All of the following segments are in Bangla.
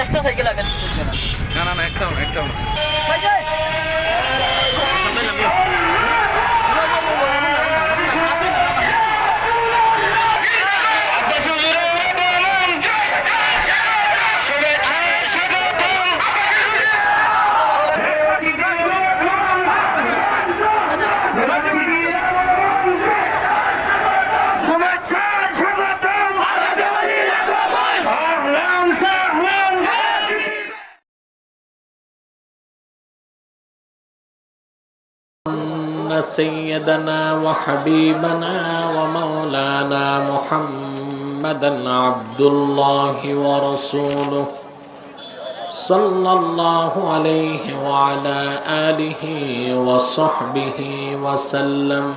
এক্সট্রা সাইকেল আগে না না না একটাও না একটাও না سيدنا وحبيبنا ومولانا محمدا عبد الله ورسوله صلى الله عليه وعلى آله وصحبه وسلم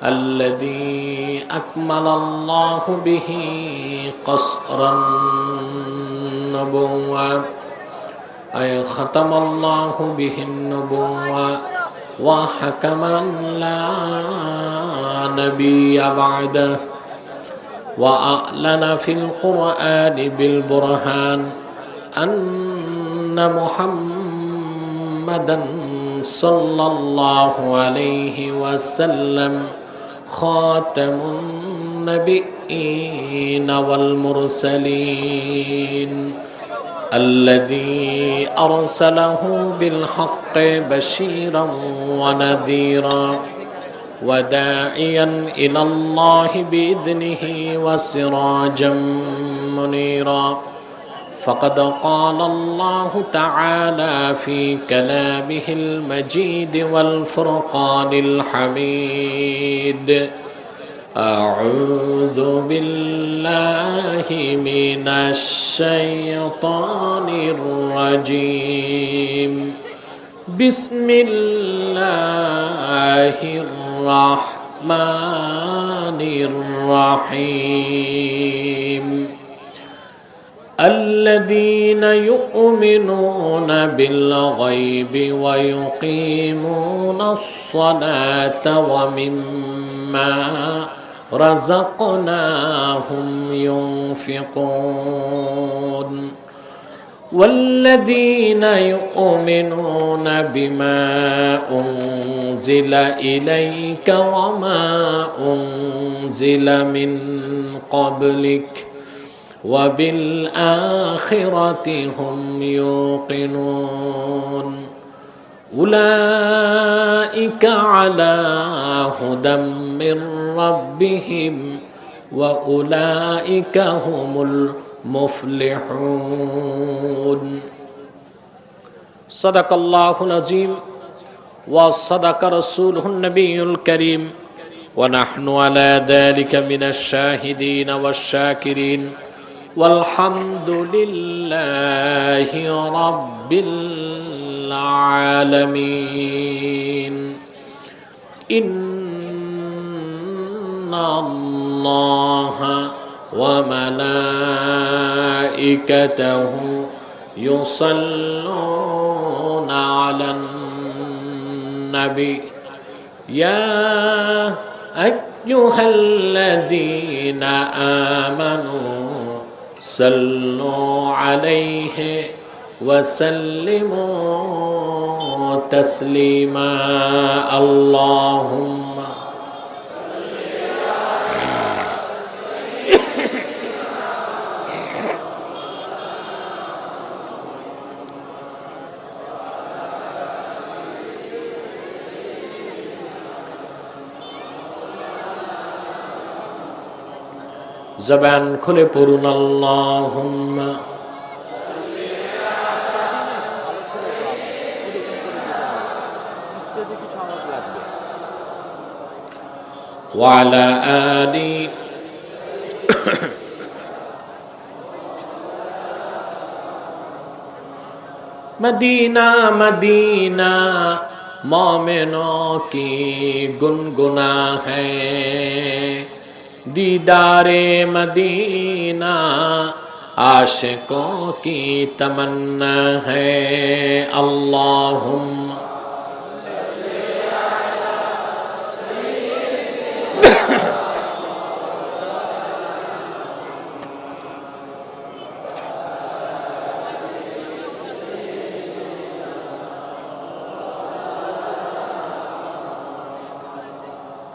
الذي أكمل الله به قصر النبوة أي ختم الله به النبوة وحكما لا نبي بعده وأعلن في القرآن بالبرهان أن محمدا صلى الله عليه وسلم خاتم النبيين والمرسلين الذي أرسله بالحق بشيرا ونذيرا وداعيا إلى الله بإذنه وسراجا منيرا فقد قال الله تعالى في كلامه المجيد والفرقان الحميد أعوذ بالله من الشيطان الرجيم بسم الله الرحمن الرحيم الذين يؤمنون بالغيب ويقيمون الصلاة ومما رزقناهم ينفقون والذين يؤمنون بما أنزل إليك وما أنزل من قبلك وبالآخرة هم يوقنون أولئك على هدى من ربهم وأولئك هم المفلحون صدق الله العظيم وصدق رسوله النبي الكريم ونحن على ذلك من الشاهدين والشاكرين والحمد لله رب العالمين إن الله وملائكته يصلون على النبي يا أيها الذين آمنوا صلوا عليه وسلموا تسليما اللهم জবান খুলে পড়ুন আল্লাহুম্মা ওয়া আলা আলি মদিনা মদিনা मोमिनों की गुनगुना है दीदारे मदीना आशिकों की तमन्ना है अल्लाहुम्मा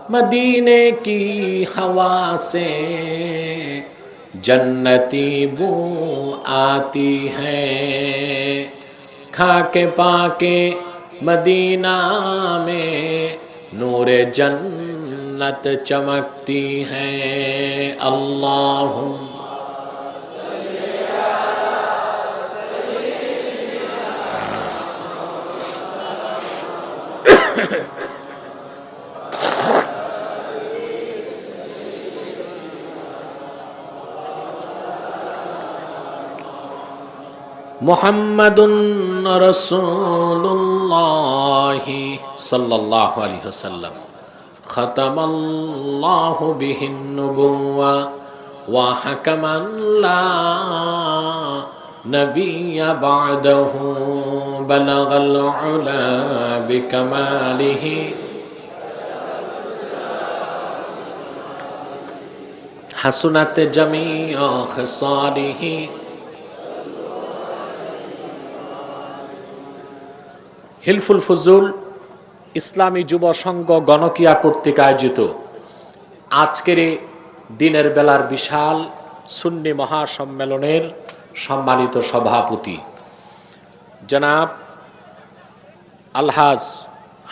मदीने की हवा से जन्नती बू आती है, खाके पाके मदीना में नूर जन्नत चमकती है। अल्लाहुम्मा मुहम्मदुन रसूलुल्लाह सल्लल्लाहु अलैहि वसल्लम खतमल्लाहु बिहिन नुबुव्वा व हकमन ला नबिय्य बअदहु बलगल उला बिकमालिही हसनत जमीअ खसालिही। হিলফুল ফুজুল ইসলামী যুব সংঘ গণকিয়া কর্তৃক আয়োজিত আজকের দিনের বেলার বিশাল সুন্নি মহাসম্মেলনের সম্মানিত সভাপতি জনাব আলহাজ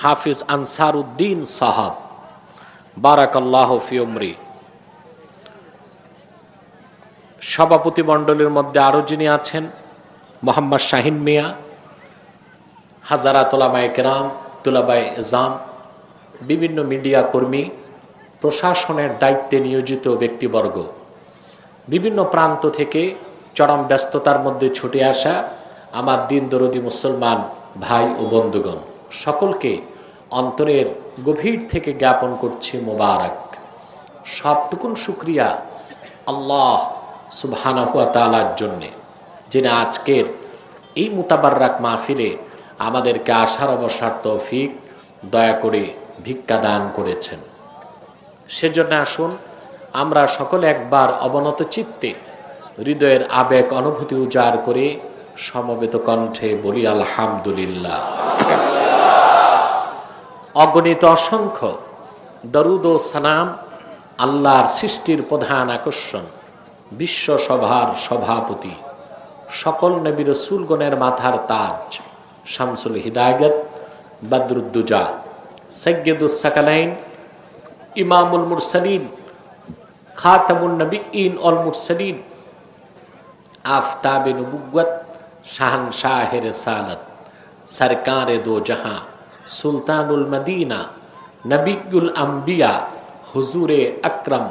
হাফিজ আনসার উদ্দিন সাহাব বারাকাল্লাহু ফি উমরি, সভাপতি মণ্ডলীর মধ্যে আরো যিনি আছেন মোহাম্মদ শাহিন মিয়া, হাজারাত উলামায়ে কেরাম, তুলাবায়ে ইজাম, বিভিন্ন মিডিয়া কর্মী, প্রশাসনের দায়িত্বে নিয়োজিত ব্যক্তিবর্গ, বিভিন্ন প্রান্ত থেকে চরম ব্যস্ততার মধ্যে ছুটে আসা আমার দিন দরদি মুসলমান ভাই ও বন্ধুগণ, সকলকে অন্তরের গভীর থেকে জ্ঞাপন করছি মোবারক। সবটুকুন শুকরিয়া আল্লাহ সুবহানাহু ওয়া তাআলার জন্যে, যিনি আজকের এই মুতাবাররাক মাহফিলে আমাদেরকে আসার অবসর তৌফিক দয়া করে ভিক্ষা দান করেছেন। সেজন্য আসুন আমরা সকলে একবার অবনত চিত্তে হৃদয়ের আবেগ অনুভূতি উজাড় করে সমবেত কণ্ঠে বলি আলহামদুলিল্লাহ। অগণিত অসংখ্য দরুদ ও সালাম আল্লাহর সৃষ্টির প্রধান আকর্ষণ, বিশ্ব সভার সভাপতি, সকল নবী রাসূলগণের মাথার তাজ, শামসুল হিদায়াত, বদরুদ্দুজা, সাইয়্যিদুস সাকালাইন, ইমামুল মুরসালিন, খাতামুন নবিয়্যিন ওয়াল মুরসালিন, আফতাবে নবুওয়াত, শাহনশাহে রিসালাত, সরকারে দো জাহাঁ, সুলতানুল মদিনা, নবিয়ুল আম্বিয়া, হুজুরে আকরম,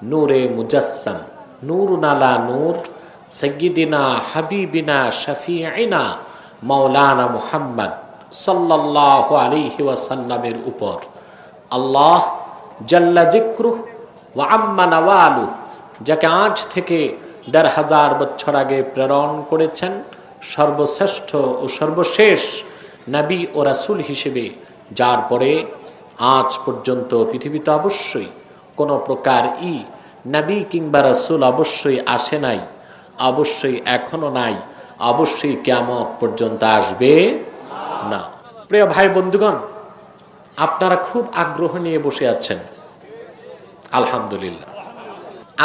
নূরে মুজাসসাম, নূরুন আলা নূর, সাইয়্যিদিনা হাবিবিনা শফিঈনা মাওলানা মুহাম্মদ সাল্লাল্লাহু আলাইহি ওয়াসাল্লামের উপর আল্লাহ জাল্লা যিকরুহু ওয়া আম্মা নাওয়ালুহু, যাকে আজ থেকে ১৫০০০ বছর আগে প্রেরণ করেছেন সর্বশ্রেষ্ঠ ও সর্বশেষ নবী ও রাসূল হিসেবে, যার পরে আজ পর্যন্ত পৃথিবীতে অবশ্যই কোনো প্রকার নবী কিংবা রাসূল অবশ্যই আসে নাই, অবশ্যই এখনো নাই, অবশ্যই কিয়ামত পর্যন্ত আসবে না। প্রিয় ভাই বন্ধুগণ, আপনারা খুব আগ্রহ নিয়ে বসে আছেন, আলহামদুলিল্লাহ।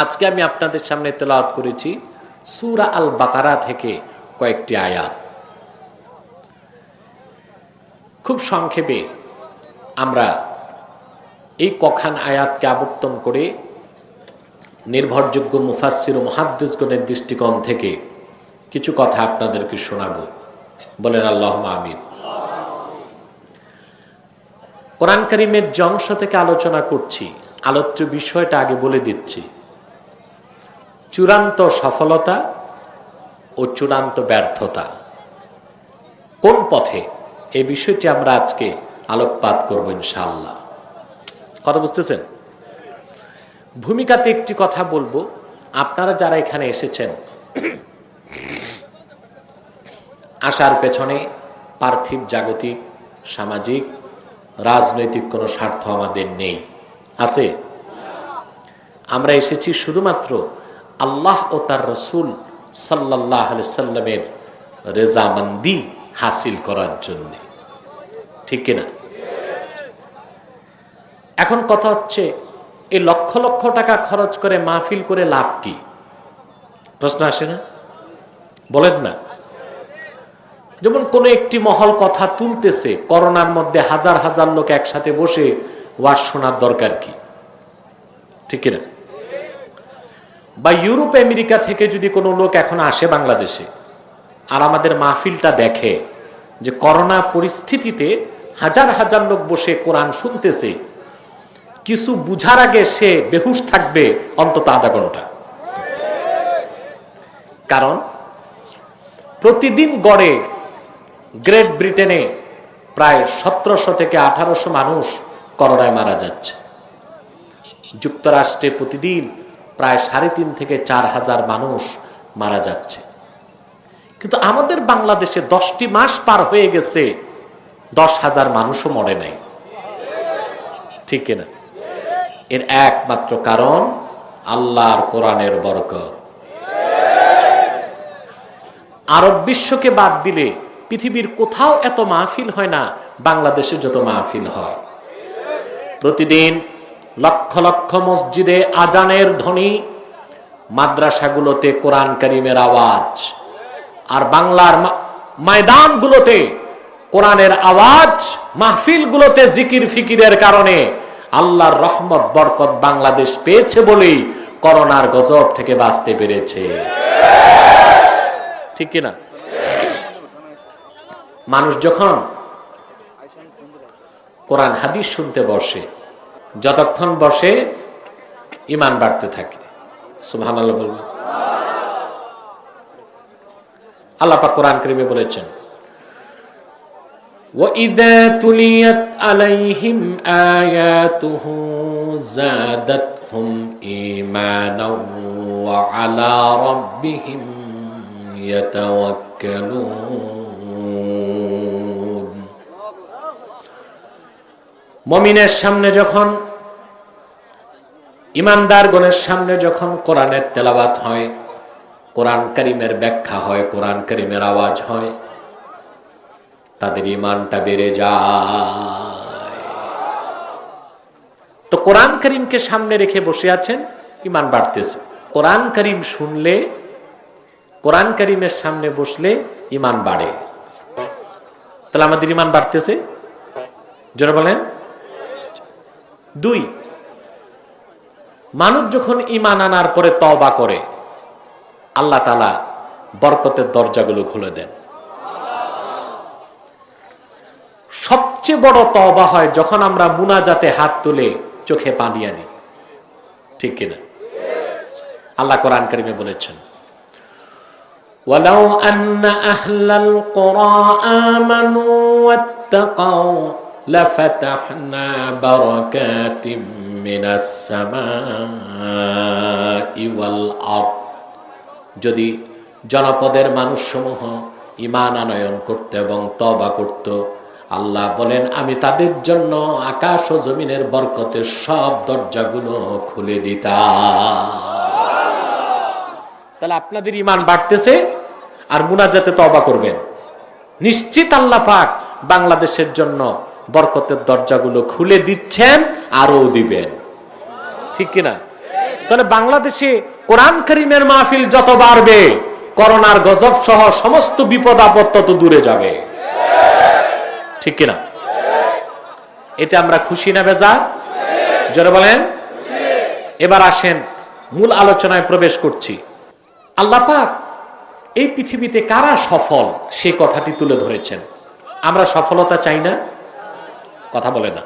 আজকে আমি আপনাদের সামনে তেলাওয়াত করেছি সূরা আল বাকারা থেকে কয়েকটি আয়াত। খুব সংক্ষেপে আমরা এই কখান আয়াতকে আবর্তন করে নির্ভরযোগ্য মুফাসসির ও মুহাদ্দিসগণের দৃষ্টিকোণ থেকে কিছু কথা আপনাদেরকে শোনাবো। বলেন আল্লাহুম্মা আমিন। কোরআন কারীমের যে অংশ থেকে আলোচনা করছি, আলোচ্য বিষয়টা আগে বলে দিচ্ছি। চূড়ান্ত সফলতা ও চূড়ান্ত ব্যর্থতা কোন পথে, এই বিষয়টি আমরা আজকে আলোকপাত করব ইনশাআল্লাহ। কথা বুঝতেছেন? ভূমিকাতে একটি কথা বলবো, আপনারা যারা এখানে এসেছেন, আসার পেছনে পার্থিব, জাগতিক, সামাজিক, রাজনৈতিক কোনো স্বার্থ আমাদের নেই, আছে? আমরা এসেছি শুধুমাত্র আল্লাহ ও তার রসুল সাল্লাল্লাহু আলাইহি সাল্লামের রেজামন্দি হাসিল করার জন্য, ঠিক কিনা? এখন কথা হচ্ছে, এই লক্ষ লক্ষ টাকা খরচ করে মাহফিল করে লাভ কি? প্রশ্ন আসে না? বলেন না। যেমন কোনো একটি মহল কথা তুলতেছে, করোনার মধ্যে হাজার হাজার লোক একসাথে বসে ওয়াজ শোনার দরকার কি? ঠিক না? বা ইউরোপ আমেরিকা থেকে যদি কোনো লোক এখন আসে বাংলাদেশে আর আমাদের মাহফিলটা দেখে যে করোনা পরিস্থিতিতে হাজার হাজার লোক বসে কোরআন শুনতেছে, কিছু বুঝার আগে সে বেহুশ থাকবে অন্তত আধা ঘন্টা। কারণ প্রতিদিন গড়ে গ্রেট ব্রিটেনে প্রায় 1700 থেকে 1800 মানুষ করোনায় মারা যাচ্ছে। যুক্তরাষ্ট্রে প্রতিদিন প্রায় 3.5 থেকে 4,000 মানুষ মারা যাচ্ছে। কিন্তু আমাদের বাংলাদেশে 10টি মাস পার হয়ে গেছে, 10,000 মানুষও মরে নাই। ঠিক কিনা? এর একমাত্র কারণ আল্লাহর কোরআনের বরকত। আরব বিশ্বকে বাদ দিলে পৃথিবীর কোথাও এত মাহফিল হয় না বাংলাদেশে যত মাহফিল হয়। প্রতিদিন লক্ষ লক্ষ মসজিদে আজানের ধ্বনি, মাদ্রাসাগুলোতে কোরআন কারীমের আওয়াজ, আর বাংলার ময়দানগুলোতে কোরআনের আওয়াজ, মাহফিলগুলোতে জিকির ফিকিরের কারণে আল্লাহর রহমত বরকত বাংলাদেশ পেয়েছে বলেই করোনার গজব থেকে বাঁচতে পেরেছে। ঠিক কিনা? মানুষ যখন কোরআন হাদিস শুনতে বসে, যতক্ষণ বসে ঈমান বাড়তে থাকে। সুবহানাল্লাহ বলবেন। আল্লাহ পাক কোরআন কারীমে বলেছেন, وَإِذَا تُلِيَتْ عَلَيْهِمْ آيَاتُهُ زَادَتْهُمْ إِيمَانًا وَعَلَى رَبِّهِمْ يَتَوَكَّلُونَ। মুমিনের সামনে যখন, ঈমানদারগণের সামনে যখন কোরআনের তেলাওয়াত হয়, কোরআন কারীমের ব্যাখ্যা হয়, কোরআন কারীমের আওয়াজ হয়, তাদের ঈমানটা বেড়ে যায়। তো কোরআন কারীমকে সামনে রেখে বসে আছেন, ঈমান বাড়তেছে। কোরআন কারীম শুনলে, কোরআন কারীমের সামনে বসলে ঈমান বাড়ে। তাহলে আমাদের ঈমান বাড়তেছে। যারা বলেন 2, মানুষ যখন ঈমান আনার পরে তওবা করে, আল্লাহ তাআলা বরকতের দরজাগুলো খুলে দেন। সবচেয়ে বড় তওবা হয় যখন আমরা মুনাজাতে হাত তুলে চোখে পানি আনি। ঠিক কিনা? আল্লাহ কোরআন কারীমে বলেছেন, ওয়ালাউ আন্না আহলাল কুরা আমানু ওয়াত্তাকাউ লাফাতাহনা বারাকাতিম মিনাস সামাই ওয়াল আরদ। যদি জনপদের মানুষসমূহ ঈমান আনয়ন করত এবং তওবা করত, আল্লাহ বলেন আমি তাদের জন্য আকাশ ও জমিনের বরকতের সব দরজাগুলো খুলে দিতাম। তাহলে আপনাদের ঈমান বাড়তেছে আর মুনাজাতে তওবা করবেন, নিশ্চিত আল্লাহ পাক বাংলাদেশের জন্য বরকতের দরজাগুলো খুলে দিচ্ছেন, আরো দিবেন। ঠিক কিনা? তাহলে বাংলাদেশে কোরআন কারীমের মাহফিল যত বাড়বে, করোনার গজব সহ সমস্ত বিপদ আপদ তত দূরে যাবে। ঠিক কিনা? এতে আমরা খুশি না বেজার? জোরে বলেন। এবার আসেন মূল আলোচনায় প্রবেশ করছি। আল্লাহ পাক এই পৃথিবীতে কারা সফল সেই কথাটি তুলে ধরেছেন। আমরা সফলতা চাই না? কথা বলে না।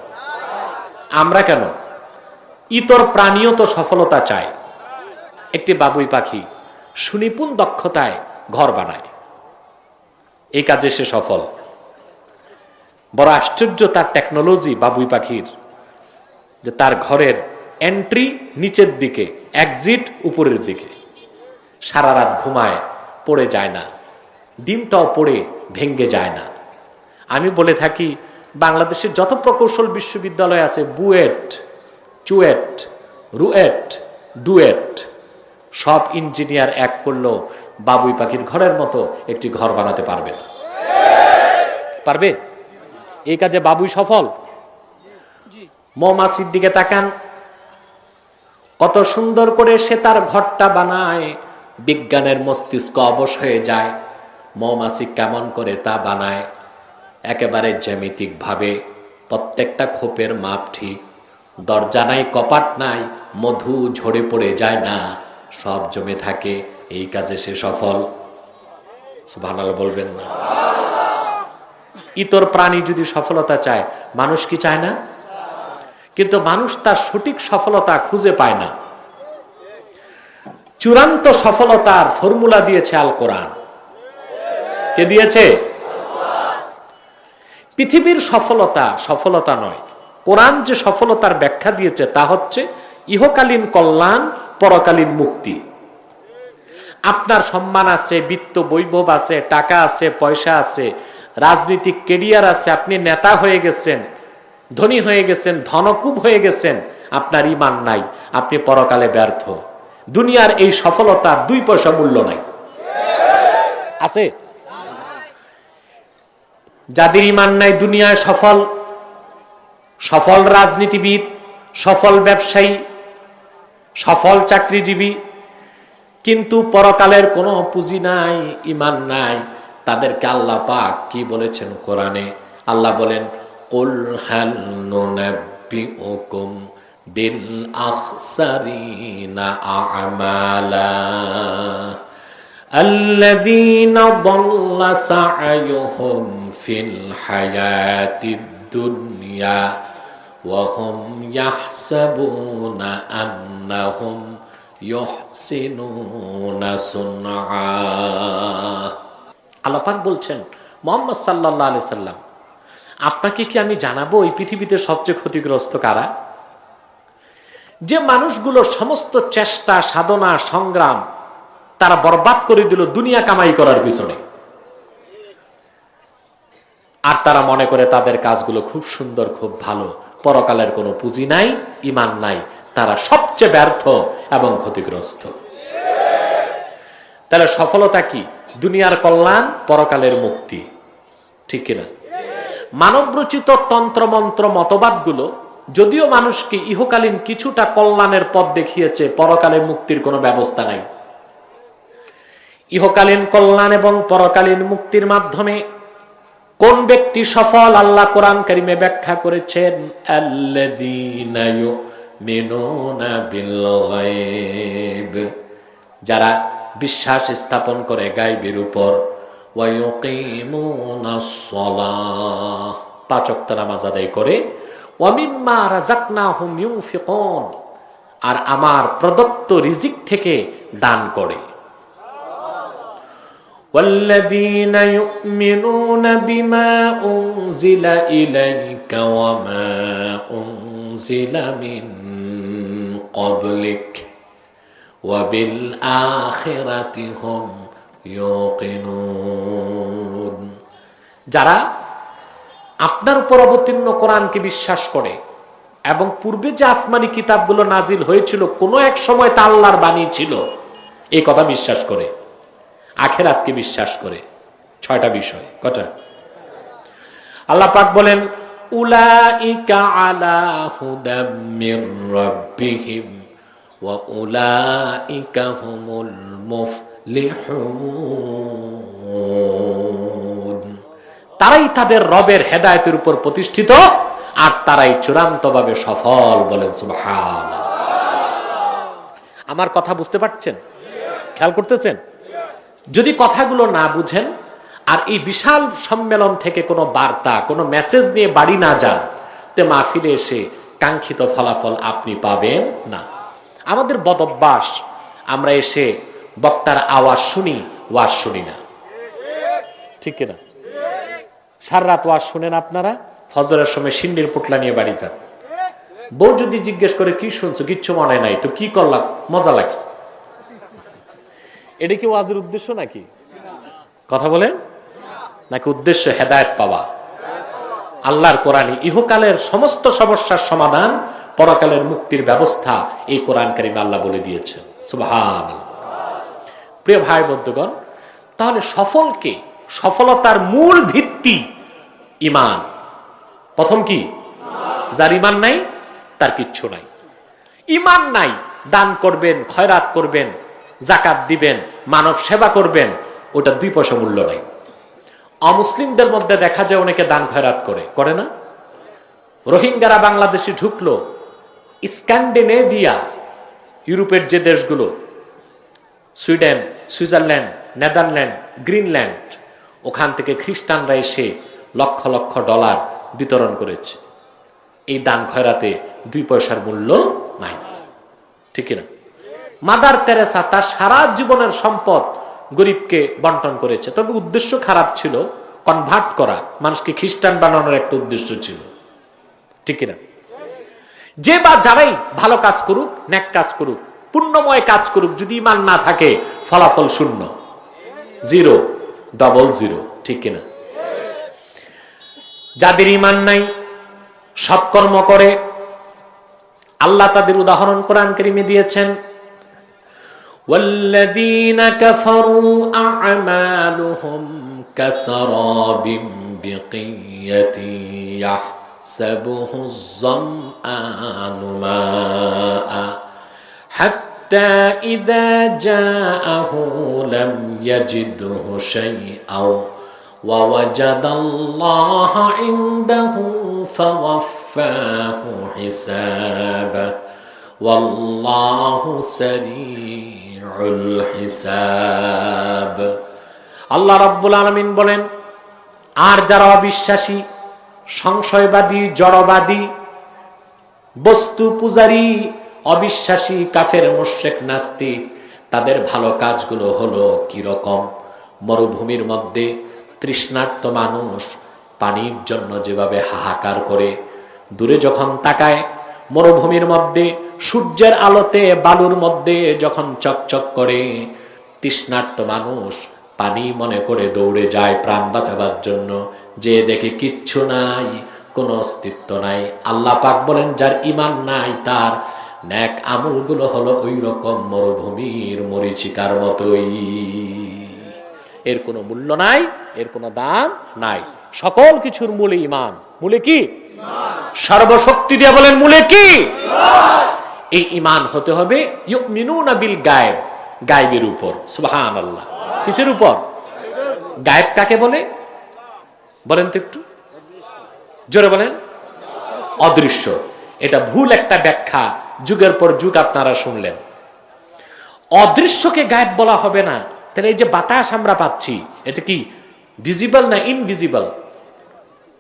আমরা কেন, ইতর প্রাণীও তো সফলতা চায়। একটি বাবুই পাখি সুনিপুণ দক্ষতায় ঘর বানায়, এই কাজে সে সফল। বড় আশ্চর্য তার টেকনোলজি বাবুই পাখির, যে তার ঘরের এন্ট্রি নিচের দিকে, এক্সিট উপরের দিকে। সারা রাত ঘুমায়, পড়ে যায় না, ডিমটাও পড়ে ভেঙ্গে যায় না। আমি বলে থাকি বাংলাদেশের যত প্রকৌশল বিশ্ববিদ্যালয় আছে, বুয়েট, চুয়েট, রুয়েট, ডুয়েট, সব ইঞ্জিনিয়ার এক করলেও বাবুই পাখির ঘরের মতো একটি ঘর বানাতে পারবে না। পারবে? এই কাজে বাবুই সফল। মৌমাছির দিকে তাকান, কত সুন্দর করে সে তার ঘরটা বানায়। বিজ্ঞানের মস্তিষ্ক অবশ হয়ে যায়, মৌমাছি কেমন করে তা বানায়। একেবারে জ্যামিতিক ভাবে, প্রত্যেকটা খোপের মাপ ঠিক, দরজা নাই, কপাট নাই, মধু ঝরে পড়ে যায় না, সব জমে থাকে। এই কাজে সে সফল। সুবহানাল্লাহ বলবেন না? ইতর প্রাণী যদি সফলতা চায়, মানুষ কি চায় না? কিন্তু মানুষ তার সঠিক সফলতা খুঁজে পায় না। চূড়ান্ত সফলতার ফর্মুলা দিয়েছে আল কোরআন। কে দিয়েছে? পৃথিবীর সফলতা সফলতা নয়, কোরআন যে সফলতার ব্যাখ্যা দিয়েছে তা হচ্ছে ইহকালীন কল্যাণ, পরকালীন মুক্তি। আপনার সম্মান আছে, বিত্ত বৈভব আছে, টাকা আছে, পয়সা আছে, রাজনৈতিক কেরিয়ার আছে, আপনি নেতা হয়ে গেছেন, ধনী হয়ে গেছেন, ধনকুব হয়ে গেছেন, আপনার ঈমান নাই, আপনি পরকালে ব্যর্থ। দুনিয়ার এই সফলতার 2 পয়সা মূল্য নাই। আছে? যাদের ঈমান নাই দুনিয়ায় সফল, সফল রাজনীতিবিদ, সফল ব্যবসায়ী, সফল চাকরিজীবী, কিন্তু পরকালের কোনো পুঁজি নাই, ঈমান নাই, তাদেরকে আল্লাহ পাক কি বলেছেন কোরআনে? আল্লাহ বলেন, কুল হাল নুনাব্বিউকুম বিল আখসারিনা আমালা আল্লাযীনা দাল্লা সা'য়ুহুম ফিল হায়াতিদ দুনিয়া ওয়া হুম ইয়াহসাবুনা আন্নাহুম ইউহসিনুনা সুনআ। আল্লাহ পাক বলছেন, মুহাম্মদ সাল্লাল্লাহু আলাইহি সাল্লাম, আপনাকে কি আমি জানাবো এই পৃথিবীতে সবচেয়ে ক্ষতিগ্রস্ত কারা? যে মানুষগুলোর সমস্ত চেষ্টা, সাধনা, সংগ্রাম তারা বরবাদ করে দিল দুনিয়া কামাই করার পিছনে, আর তারা মনে করে তাদের কাজগুলো খুব সুন্দর, খুব ভালো, পরকালের কোনো পুঁজি নাই, ঈমান নাই, তারা সবচেয়ে ব্যর্থ এবং ক্ষতিগ্রস্ত। তাহলে সফলতা কি? দুনিয়ার কল্যাণ, পরকালের মুক্তি, ঠিক কিনা? মানবরচিত তন্ত্রমন্ত্র মতবাদগুলো যদিও মানুষকে ইহকালীন কিছুটা কল্যাণের পথ দেখিয়েছে, পরকালে মুক্তির কোনো ব্যবস্থা নাই। ইহকালীন কল্যাণ এবং পরকালীন মুক্তির মাধ্যমে কোন ব্যক্তি সফল? আল্লাহ কোরআন কারীমে ব্যাখ্যা করেছেন, আল্লাযীনা ইউমিনুনা বিল গায়ব, যারা বিশ্বাস স্থাপন করে গায়বের উপর, ওয়া ইউকিমুনাস সালাহ, 5 ওয়াক্ত নামাজ আদায় করে, ওয়া মিম্মা রাযাকনাহুম ইউনফিকুন, আর আমার প্রদত্ত রিজিক থেকে দান করে। والذين يؤمنون بما أنزل إليك وما أنزل من قبلك وبالآخرة هم يوقنون, যারা আপনার উপর অবতীর্ণ কোরআনকে বিশ্বাস করে এবং পূর্বে যে আসমানি কিতাবগুলো নাজিল হয়েছিল কোনো এক সময় তা আল্লাহর বাণী ছিল, এই কথা বিশ্বাস করে, আখিরাতকে বিশ্বাস করে। 6টা বিষয়। কটা? আল্লাহ পাক বলেন, উলাইকা আলা হুদাম মির রাব্বিহিম ওয়া উলাইকা হুমুল মুফলিহুন, তারাই তাদের রবের হেদায়েতের উপর প্রতিষ্ঠিত, আর তারাই চূড়ান্তভাবে সফল। বলেন সুবহানাল্লাহ। আমার কথা বুঝতে পারছেন? খেয়াল করতেছেন? যদি কথাগুলো না বুঝেন আর এই বিশাল সম্মেলন থেকে কোনো বার্তা, কোনো মেসেজ নিয়ে বাড়ি না যান, তে মাহফিলে এসে কাঙ্ক্ষিত ফলাফল আপনি পাবেন না। আমাদের বদঅভ্যাস, আমরা এসে বক্তার আওয়াজ শুনি, ওয়াজ শুনি না, ঠিক কিনা? সারা রাত ওয়াজ শুনেন আপনারা, ফজরের সময় সিন্নির পোটলা নিয়ে বাড়ি যান। বউ যদি জিজ্ঞেস করে কি শুনছো, কিচ্ছু মনে নাই, তো কি করলাম, মজা লাগছে, এটা কি ওয়াজের উদ্দেশ্য নাকি? কথা বলেন, নাকি উদ্দেশ্য হেদায়েত পাওয়া? আল্লাহর কোরআনে ইহকালের সমস্ত সমস্যার সমাধান, পরকালের মুক্তির ব্যবস্থা এই কোরআন কারীমে আল্লাহ বলে দিয়েছেন। সুবহানাল্লাহ। প্রিয় ভাই বন্ধুগণ, তাহলে সফলকে, সফলতার মূল ভিত্তি ঈমান। প্রথম কি? যার ঈমান নাই তার কিচ্ছু নাই। ঈমান নাই, দান করবেন, খয়রাত করবেন, যাকাত দিবেন, মানব সেবা করবেন, ওটা 2 পয়সা মূল্য নাই। অমুসলিমদের মধ্যে দেখা যায় অনেকে দান খয়রাত করে না? রোহিঙ্গারা বাংলাদেশে ঢুকলো, স্ক্যান্ডিনেভিয়া, ইউরোপের যে দেশগুলো, সুইডেন, সুইজারল্যান্ড, নেদারল্যান্ড, গ্রিনল্যান্ড, ওখান থেকে খ্রিস্টানরা এসে লক্ষ লক্ষ ডলার বিতরণ করেছে। এই দান খয়রাতে 2 পয়সার মূল্য নাই, ঠিক না? মাদার তেরেসা তার সারা জীবনের সম্পদ গরিবকে বন্টন করেছে, তবে উদ্দেশ্য খারাপ ছিল, কনভার্ট করা, মানুষকে খ্রিস্টান বানানোর একটা উদ্দেশ্য ছিল, ঠিক না? যে বা যারাই ভালো কাজ করুক, নেক কাজ করুক, পুণ্যময় কাজ করুক, যদি ঈমান না থাকে ফলাফল শূন্য, 0, 00, ঠিক কিনা? যাদের ঈমান নাই, সৎকর্ম করে, আল্লাহ তাদের উদাহরণ কোরআন কারীমে দিয়েছেন, والذين كفروا أعمالهم كسراب بقية يحسبه الظمآن ماء حتى إذا جاءه لم يجده شيئا ووجد الله عنده فوفاه حسابه والله سريع الحساب। আল্লাহ রাব্বুল আলামিন বলেন, আর যারা অবিশ্বাসী, সংশয়বাদী, জড়বাদী, বস্তু পূজারী, অবিশ্বাসী, কাফের, মুশরিক, নাস্তিক, তাদের ভালো কাজগুলো হলো কি রকম? মরুভূমির মধ্যে তৃষ্ণার্ত মানুষ পানির জন্য যেভাবে হাহাকার করে, দূরে যখন তাকায়, মরুভূমির মধ্যে সূর্যের আলোতে বালুর মধ্যে যখন চকচক করে, তৃষ্ণার্ত মানুষ পানি মনে করে দৌড়ে যায় প্রাণ বাঁচাবার জন্য, যে দেখে কিচ্ছু নাই, কোনো অস্তিত্ব নাই। আল্লাহ পাক বলেন, যার ঈমান নাই তার নেক আমলগুলো হলো ওই রকম মরুভূমির মরীচিকার মতোই, এর কোনো মূল্য নাই, এর কোনো দাম নাই। সকল কিছুর মূলে ঈমান। মূলে কি? সর্বশক্তি দিয়ে বলেন, মূলে কি? এই ঈমান হতে হবে ইউমিনুনা বিল গায়ব, গায়বের উপর। সুবহানাল্লাহ। কিসের উপর? গায়ব কাকে বলে বলেন তো একটু জোরে বলেন। অদৃশ্য। এটা ভুল একটা ব্যাখ্যা, যুগের পর যুগ আপনারা শুনলেন। অদৃশ্যকে গায়ব বলা হবে না। তাহলে এই যে বাতাস আমরা পাচ্ছি, এটা কি ভিজিবল না ইনভিজিবল?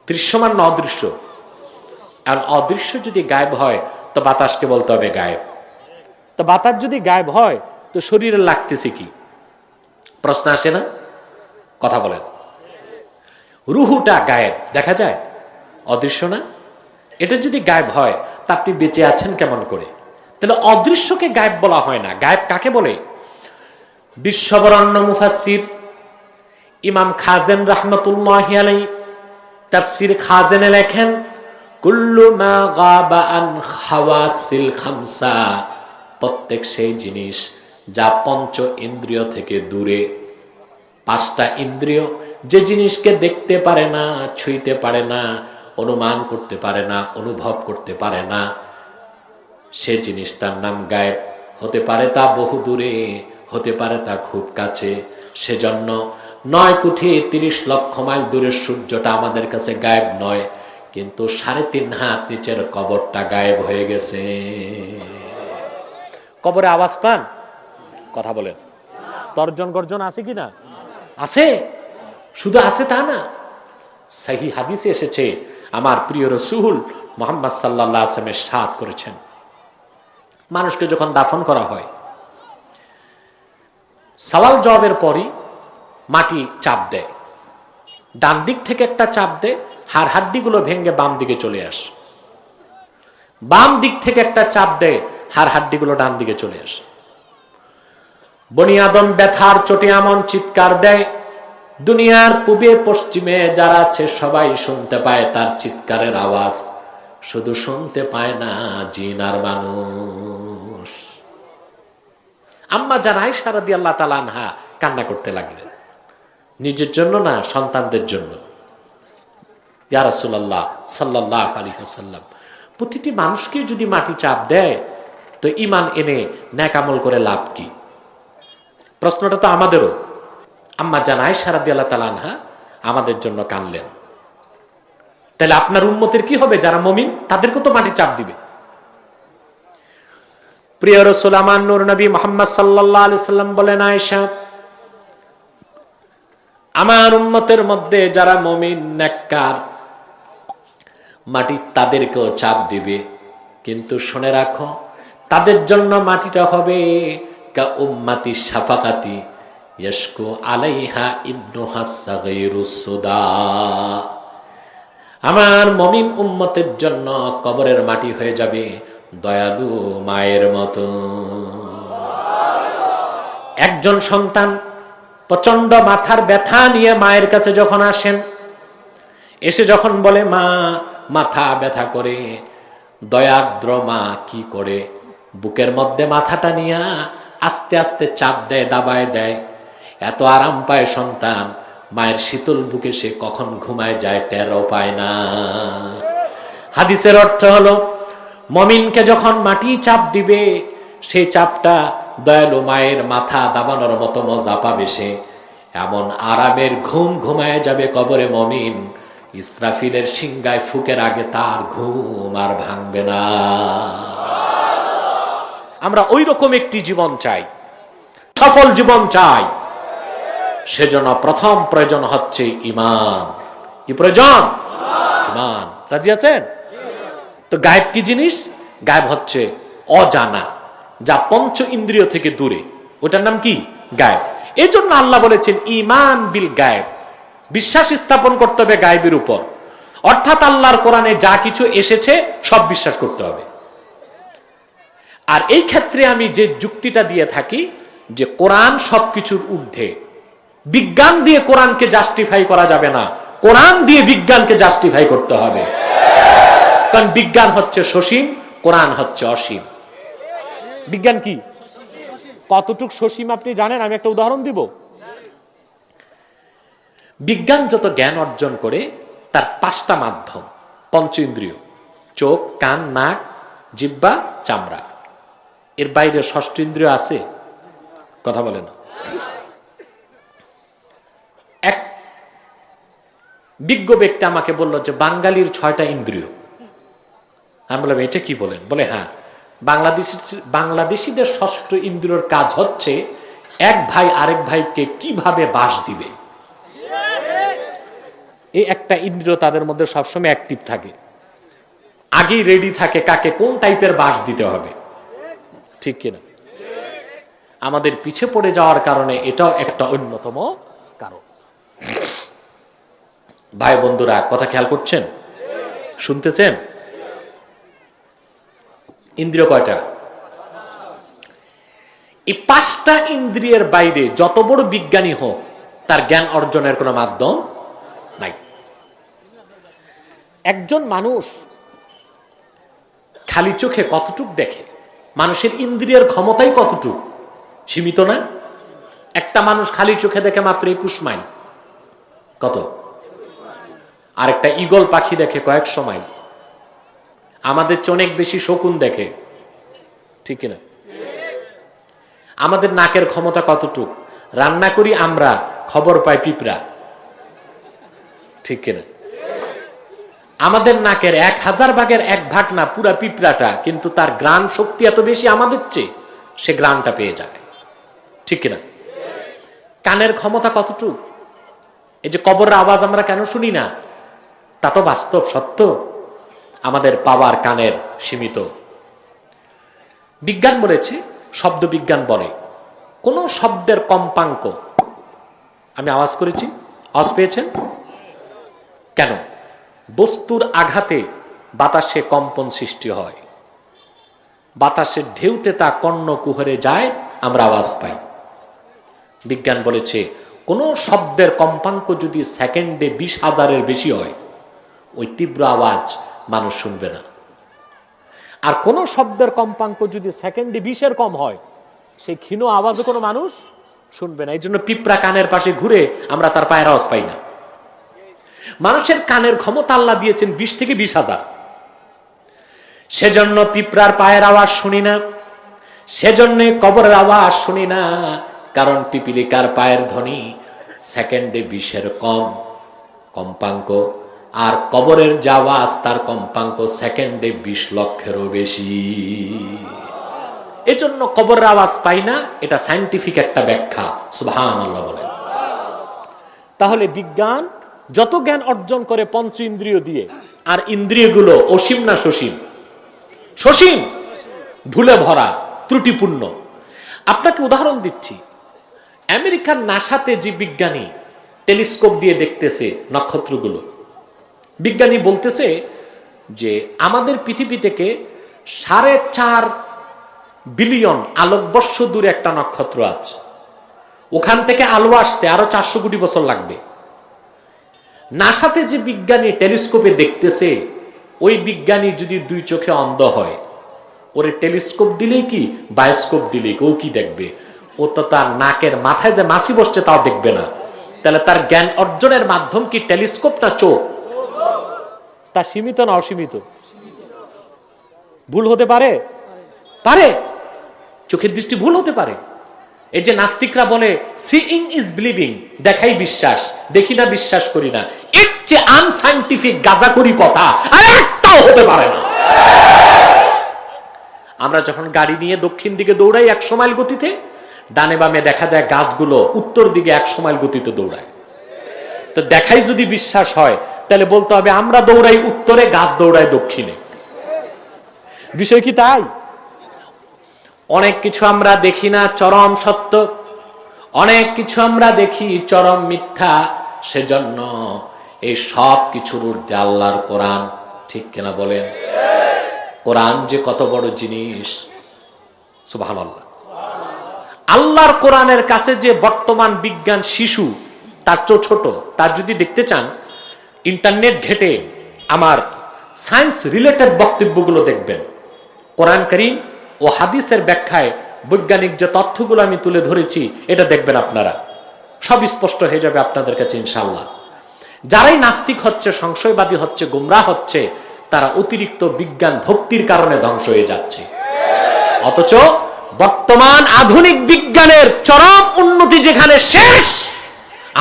দৃশ্যমান না অদৃশ্য? আর অদৃশ্য যদি গায়েব হয় তো বাতাসকে বলতে হবে গায়েব। তো বাতাস যদি গায়েব হয় তো শরীরে লাগতেছে কি? প্রশ্ন আসে না? কথা বলেন। রুহুটা গায়েব, দেখা যায়, অদৃশ্য না? এটা যদি গায়েব হয় তা আপনি বেঁচে আছেন কেমন করে? তাহলে অদৃশ্যকে গায়েব বলা হয় না। গায়েব কাকে বলে? বিশ্ববরেণ্য মুফাসসির ইমাম খাজেন রাহমাতুল্লাহি আলাইহি তাফসীর খাজেনে লেখেন, কুল্লু মা গাবা আন খাওয়াসিল খামসা, প্রত্যেক সেই জিনিস যা পঞ্চ ইন্দ্রিয় থেকে দূরে। 5টা ইন্দ্রিয় যে জিনিসকে দেখতে পারে না, ছুঁইতে পারে না, অনুমান করতে পারে না, অনুভব করতে পারে না, সে জিনিসটার নাম গায়েব। হতে পারে তা বহু দূরে, হতে পারে তা খুব কাছে। সেজন্য 9 কোটি 30 লক্ষ মাইল দূরের সূর্যটা আমাদের কাছে গায়েব নয়, কিন্তু 3.5 হাত নিচের কবরটা গায়েব হয়ে গেছে। কবরে আওয়াজ পান? কথা বলেন। তর্জন গর্জন আছে কি না? আছে। শুধু আছে তা না, সহিহ হাদিসে এসেছে, আমার প্রিয় রাসূল মুহাম্মদ সাল্লাল্লাহু আলাইহি ওয়াসাল্লাম ইরশাদ করেছেন, মানুষকে যখন দাফন করা হয়, সওয়াল জবাবের পরই মাটি চাপ দেয়। ডান দিক থেকে একটা চাপ দেয়, হাড় হাড্ডিগুলো ভেঙে বাম দিকে চলে আসে। বাম দিক থেকে একটা চাপ দেয়, হাড় হাড্ডিগুলো ডান দিকে চলে আসে। বনি আদম ব্যথার চোটে এমন চিৎকার দেয়, দুনিয়ার পূবে পশ্চিমে যারা আছে সবাই শুনতে পায় তার চিৎকারের আওয়াজ, শুধু শুনতে পায় না জিন আর মানুষ। আম্মা জান আয়েশা রাদিয়াল্লাহু তাআলা আনহা কান্না করতে লাগলেন, নিজের জন্য না, সন্তানদের জন্য। ইয়া রাসূলুল্লাহ সাল্লাল্লাহু আলাইহি ওয়াসাল্লাম, প্রতিটি মানুষকে যদি মাটি চাপ দেয় তো ঈমান এনে নেক আমল করে লাভ কি? প্রশ্নটা তো আমাদেরও। আম্মা জান আয়েশা রাদিয়াল্লাহু তাআলা আনহা আমাদের জন্য কানলেন। তাহলে আপনার উম্মতের কি হবে যারা মুমিন? তাদেরকে তো মাটি চাপ দিবে। প্রিয় রাসূল আমার নূর নবী মুহাম্মদ সাল্লাল্লাহু আলাইহি সাল্লাম বলেন, আয়েশা, আমার উম্মতের মধ্যে যারা মুমিন নেককার, মাটি তাদেরকেও চাপ দিবে, কিন্তু শুনে রাখো তাদের জন্য মাটিটা হবে কা উম্মতি শাফাকাতি ইয়াশকু আলাইহা ইবনু হাসসাগীরুস সুদা। আমার মুমিন উম্মতের জন্য কবরের মাটি হয়ে যাবে দয়ালু মায়ের মতো। একজন সন্তান প্রচন্ড মাথার ব্যথা নিয়ে মায়ের কাছে যখন আসেন, এসে যখন বলে মা মাথা ব্যথা করে, দয়াদ্র মা কি করে বুকের মধ্যে মাথাটা নিয়ে আস্তে আস্তে চাপ দেয়, দাবায় দেয়। এত আরাম পায় সন্তান, মায়ের শীতল বুকে সে কখন ঘুমায় যায় টেরও পায় না। হাদিসের অর্থ হলো মুমিনকে যখন মাটি চাপ দিবে, সেই চাপটা দয়ালু মায়ের মাথা দাবানোর মতো মজা পাবে সে। এমন আরামের ঘুম ঘুমায় যাবে কবরে মুমিন, ইসরাফিলের সিংগায় ফুকের আগে তার ঘুম আর ভাঙবে না। আমরা ওই রকম একটি জীবন চাই, সফল জীবন চাই। সেজন্য প্রথম প্রয়োজন হচ্ছে ঈমান। কি প্রয়োজন? ঈমান। রাজি আছেন তো? গায়েব কি জিনিস? গায়েব হচ্ছে অজানা, যা পঞ্চ ইন্দ্রিয় থেকে দূরে, ওটার নাম কি? গায়েব। এই জন্য আল্লাহ বলেছেন ঈমান বিল গায়েব, বিশ্বাস স্থাপন করতে হবে গায়েবের উপর। অর্থাৎ আল্লাহর কোরআনে যা কিছু এসেছে সব বিশ্বাস করতে হবে। আর এই ক্ষেত্রে আমি যে যুক্তিটা দিয়ে থাকি যে কোরআন সবকিছুর ঊর্ধ্বে, বিজ্ঞান দিয়ে কোরআনকে জাস্টিফাই করা যাবে না, কোরআন দিয়ে বিজ্ঞানকে জাস্টিফাই করতে হবে। কারণ বিজ্ঞান হচ্ছে সসীম, কোরআন হচ্ছে অসীম। বিজ্ঞান কি? কতটুক সসীম আপনি জানেন? আমি একটা উদাহরণ দিব। বিজ্ঞান যত জ্ঞান অর্জন করে তার পাঁচটা মাধ্যম, পঞ্চ ইন্দ্রিয়, চোখ, কান, নাক, জিহ্বা, চামড়া। এর বাইরে ষষ্ঠ ইন্দ্রিয় আছে? কথা বলে না। এক বিজ্ঞ ব্যক্তি আমাকে বলল যে বাঙালির 6টা ইন্দ্রিয়। আমি বললাম এটা কি বলেন? বলে হ্যাঁ, বাংলাদেশিদের ষষ্ঠ ইন্দ্রিয়র কাজ হচ্ছে এক ভাই আরেক ভাইকে কিভাবে বাস দিবে। এই একটা ইন্দ্রিয় তাদের মধ্যে সবসময় অ্যাক্টিভ থাকে, আগেই রেডি থাকে কাকে কোন টাইপের বাস দিতে হবে। ঠিক কিনা? আমাদের পিছে পড়ে যাওয়ার কারণে এটাও একটা অন্যতম কারণ। ভাই বন্ধুরা, কথা খেয়াল করছেন? শুনতেছেন? ইন্দ্রিয় কয়টা? এই 5টা ইন্দ্রিয়ের বাইরে যত বড় বিজ্ঞানী হোক, তার জ্ঞান অর্জনের কোনো মাধ্যম নাই। একজন মানুষ খালি চোখে কতটুক দেখে? মানুষের ইন্দ্রিয়ের ক্ষমতাই কতটুক? সীমিত না? একটা মানুষ খালি চোখে দেখে মাত্র 21 মাইল। কত? আরেকটা ঈগল পাখি দেখে কয়েকশো মাইল। আমাদের চেয়ে অনেক বেশি শকুন দেখে। ঠিক কিনা? আমাদের নাকের ক্ষমতা কতটুক? রান্না করি আমরা, খবর পাই পিঁপড়া। ঠিক কিনা? আমাদের নাকের 1000 ভাগের 1 ভাগ না, পুরা পিঁপড়াটা, কিন্তু তার ঘ্রাণ শক্তি এত বেশি আমাদের চেয়ে, সে ঘ্রাণটা পেয়ে যায়। ঠিক কিনা? কানের ক্ষমতা কতটুক? এই যে কবরের আওয়াজ আমরা কেন শুনি না? তা তো বাস্তব সত্য। আমাদের পাওয়ার কানের সীমিত। বিজ্ঞান বলেছে, শব্দ বিজ্ঞান বলে কোন শব্দের কম্পাঙ্ক, আমি আওয়াজ করেছি, আওয়াজ পেয়েছেন কেন? বস্তুর আঘাতে বাতাসে কম্পন সৃষ্টি হয়, বাতাসের ঢেউতে তা কর্ণ কুহরে যায়, আমরা আওয়াজ পাই। বিজ্ঞান বলেছে কোন শব্দের কম্পাঙ্ক যদি সেকেন্ডে 20,000-এর বেশি হয়, ওই তীব্র আওয়াজ মানুষ শুনবে না। আর কোন শব্দের কম্পাঙ্ক যদি সেকেন্ডে 20-এর কম হয়, সেই ক্ষীণ আওয়াজও কোনো মানুষ শুনবে না। এই জন্য পিঁপড়া কানের পাশে ঘুরে, আমরা তার পায়ের আওয়াজ পাই না। মানুষের কানের ক্ষমতা আল্লাহ দিয়েছেন 20 থেকে 20,000। সেজন্য পিঁপড়ার পায়ের আওয়াজ শুনি না, সেজন্য কবরের আওয়াজ শুনি না, কারণ পিপিলিকার পায়ের ধ্বনি সেকেন্ডে 20-এর কম্পাঙ্ক, আর কবরের যে আওয়াজ তার কম্পাঙ্ক সেকেন্ডে 20 লক্ষেরও বেশি। এজন্য কবরের আওয়াজ পাই না, এটা সায়েন্টিফিক একটা ব্যাখ্যা। সুবহানাল্লাহ বলেন। তাহলে বিজ্ঞান যত জ্ঞান অর্জন করে পঞ্চ ইন্দ্রিয় দিয়ে, আর ইন্দ্রিয়গুলো অসীম না সসীম? সসীম, ভুলে ভরা, ত্রুটিপূর্ণ। আপনাকে উদাহরণ দিচ্ছি, আমেরিকার নাসাতে যে বিজ্ঞানী টেলিস্কোপ দিয়ে দেখতেছে নক্ষত্রগুলো, বিজ্ঞানী বলতেছে যে আমাদের পৃথিবী থেকে 4.5 বিলিয়ন আলোকবর্ষ দূরে একটা নক্ষত্র আছে, ওখান থেকে আলো আসতে আরো 400 কোটি বছর লাগবে। নাসাতে যে বিজ্ঞানী টেলিস্কোপে দেখতেছে, ওই বিজ্ঞানী যদি 2 চোখে অন্ধ হয়, ওরে টেলিস্কোপ দিলেই কি বায়োস্কোপ দিলেই ও কি দেখবে? ও তো তার নাকের মাথায় যে মাছি বসছে তাও দেখবে না। তাহলে তার জ্ঞান অর্জনের মাধ্যম কি টেলিস্কোপ না চোখ? তা সীমিত না অসীমিত? ভুল হতে পারে, পারে, চোখের দৃষ্টি ভুল হতে পারে। এই যে নাস্তিকরা বলে সিইং ইজ বিলিভিং, দেখাই বিশ্বাস, দেখি না বিশ্বাস করি না, এর চেয়ে আনসাইন্টিফিক গাজাখুরি কথা আর একটাও হতে পারে না। আমরা যখন গাড়ি নিয়ে দক্ষিণ দিকে দৌড়াই 100 মাইল গতিতে, ডানে বামে দেখা যায় গাছগুলো উত্তর দিকে 100 মাইল গতিতে দৌড়ায়। তো দেখাই যদি বিশ্বাস হয়, তাহলে বলতে হবে আমরা দৌড়াই উত্তরে, গাছ দৌড়ায় দক্ষিণে। বিষয় কি তাই? অনেক কিছু আমরা দেখি না চরম সত্য, অনেক কিছু আমরা দেখি চরম মিথ্যা। সেজন্য এই সব কিছুর ঊর্ধ্বে আল্লাহর কোরআন, ঠিক কিনা বলেন? কোরআন যে কত বড় জিনিস, সুবহানাল্লাহ। আল্লাহর কোরআনের কাছে যে বর্তমান বিজ্ঞান শিশু, তার চেয়ে ছোট, তার যদি দেখতে চান ইন্টারনেট ঘেটে আমার সায়েন্স রিলেটেড বক্তব্যগুলো দেখবেন। কোরআন কারীম ও হাদিসের ব্যাখ্যায় বৈজ্ঞানিক যে তথ্যগুলো আমি তুলে ধরেছি, এটা দেখবেন আপনারা, সব স্পষ্ট হয়ে যাবে আপনাদের কাছে ইনশাআল্লাহ। যারাই নাস্তিক হচ্ছে, সংশয়বাদী হচ্ছে, গোমরাহ হচ্ছে, তারা অতিরিক্ত বিজ্ঞান ভক্তির কারণে ধ্বংস হয়ে যাচ্ছে। অথচ বর্তমান আধুনিক বিজ্ঞানের চরম উন্নতি যেখানে শেষ,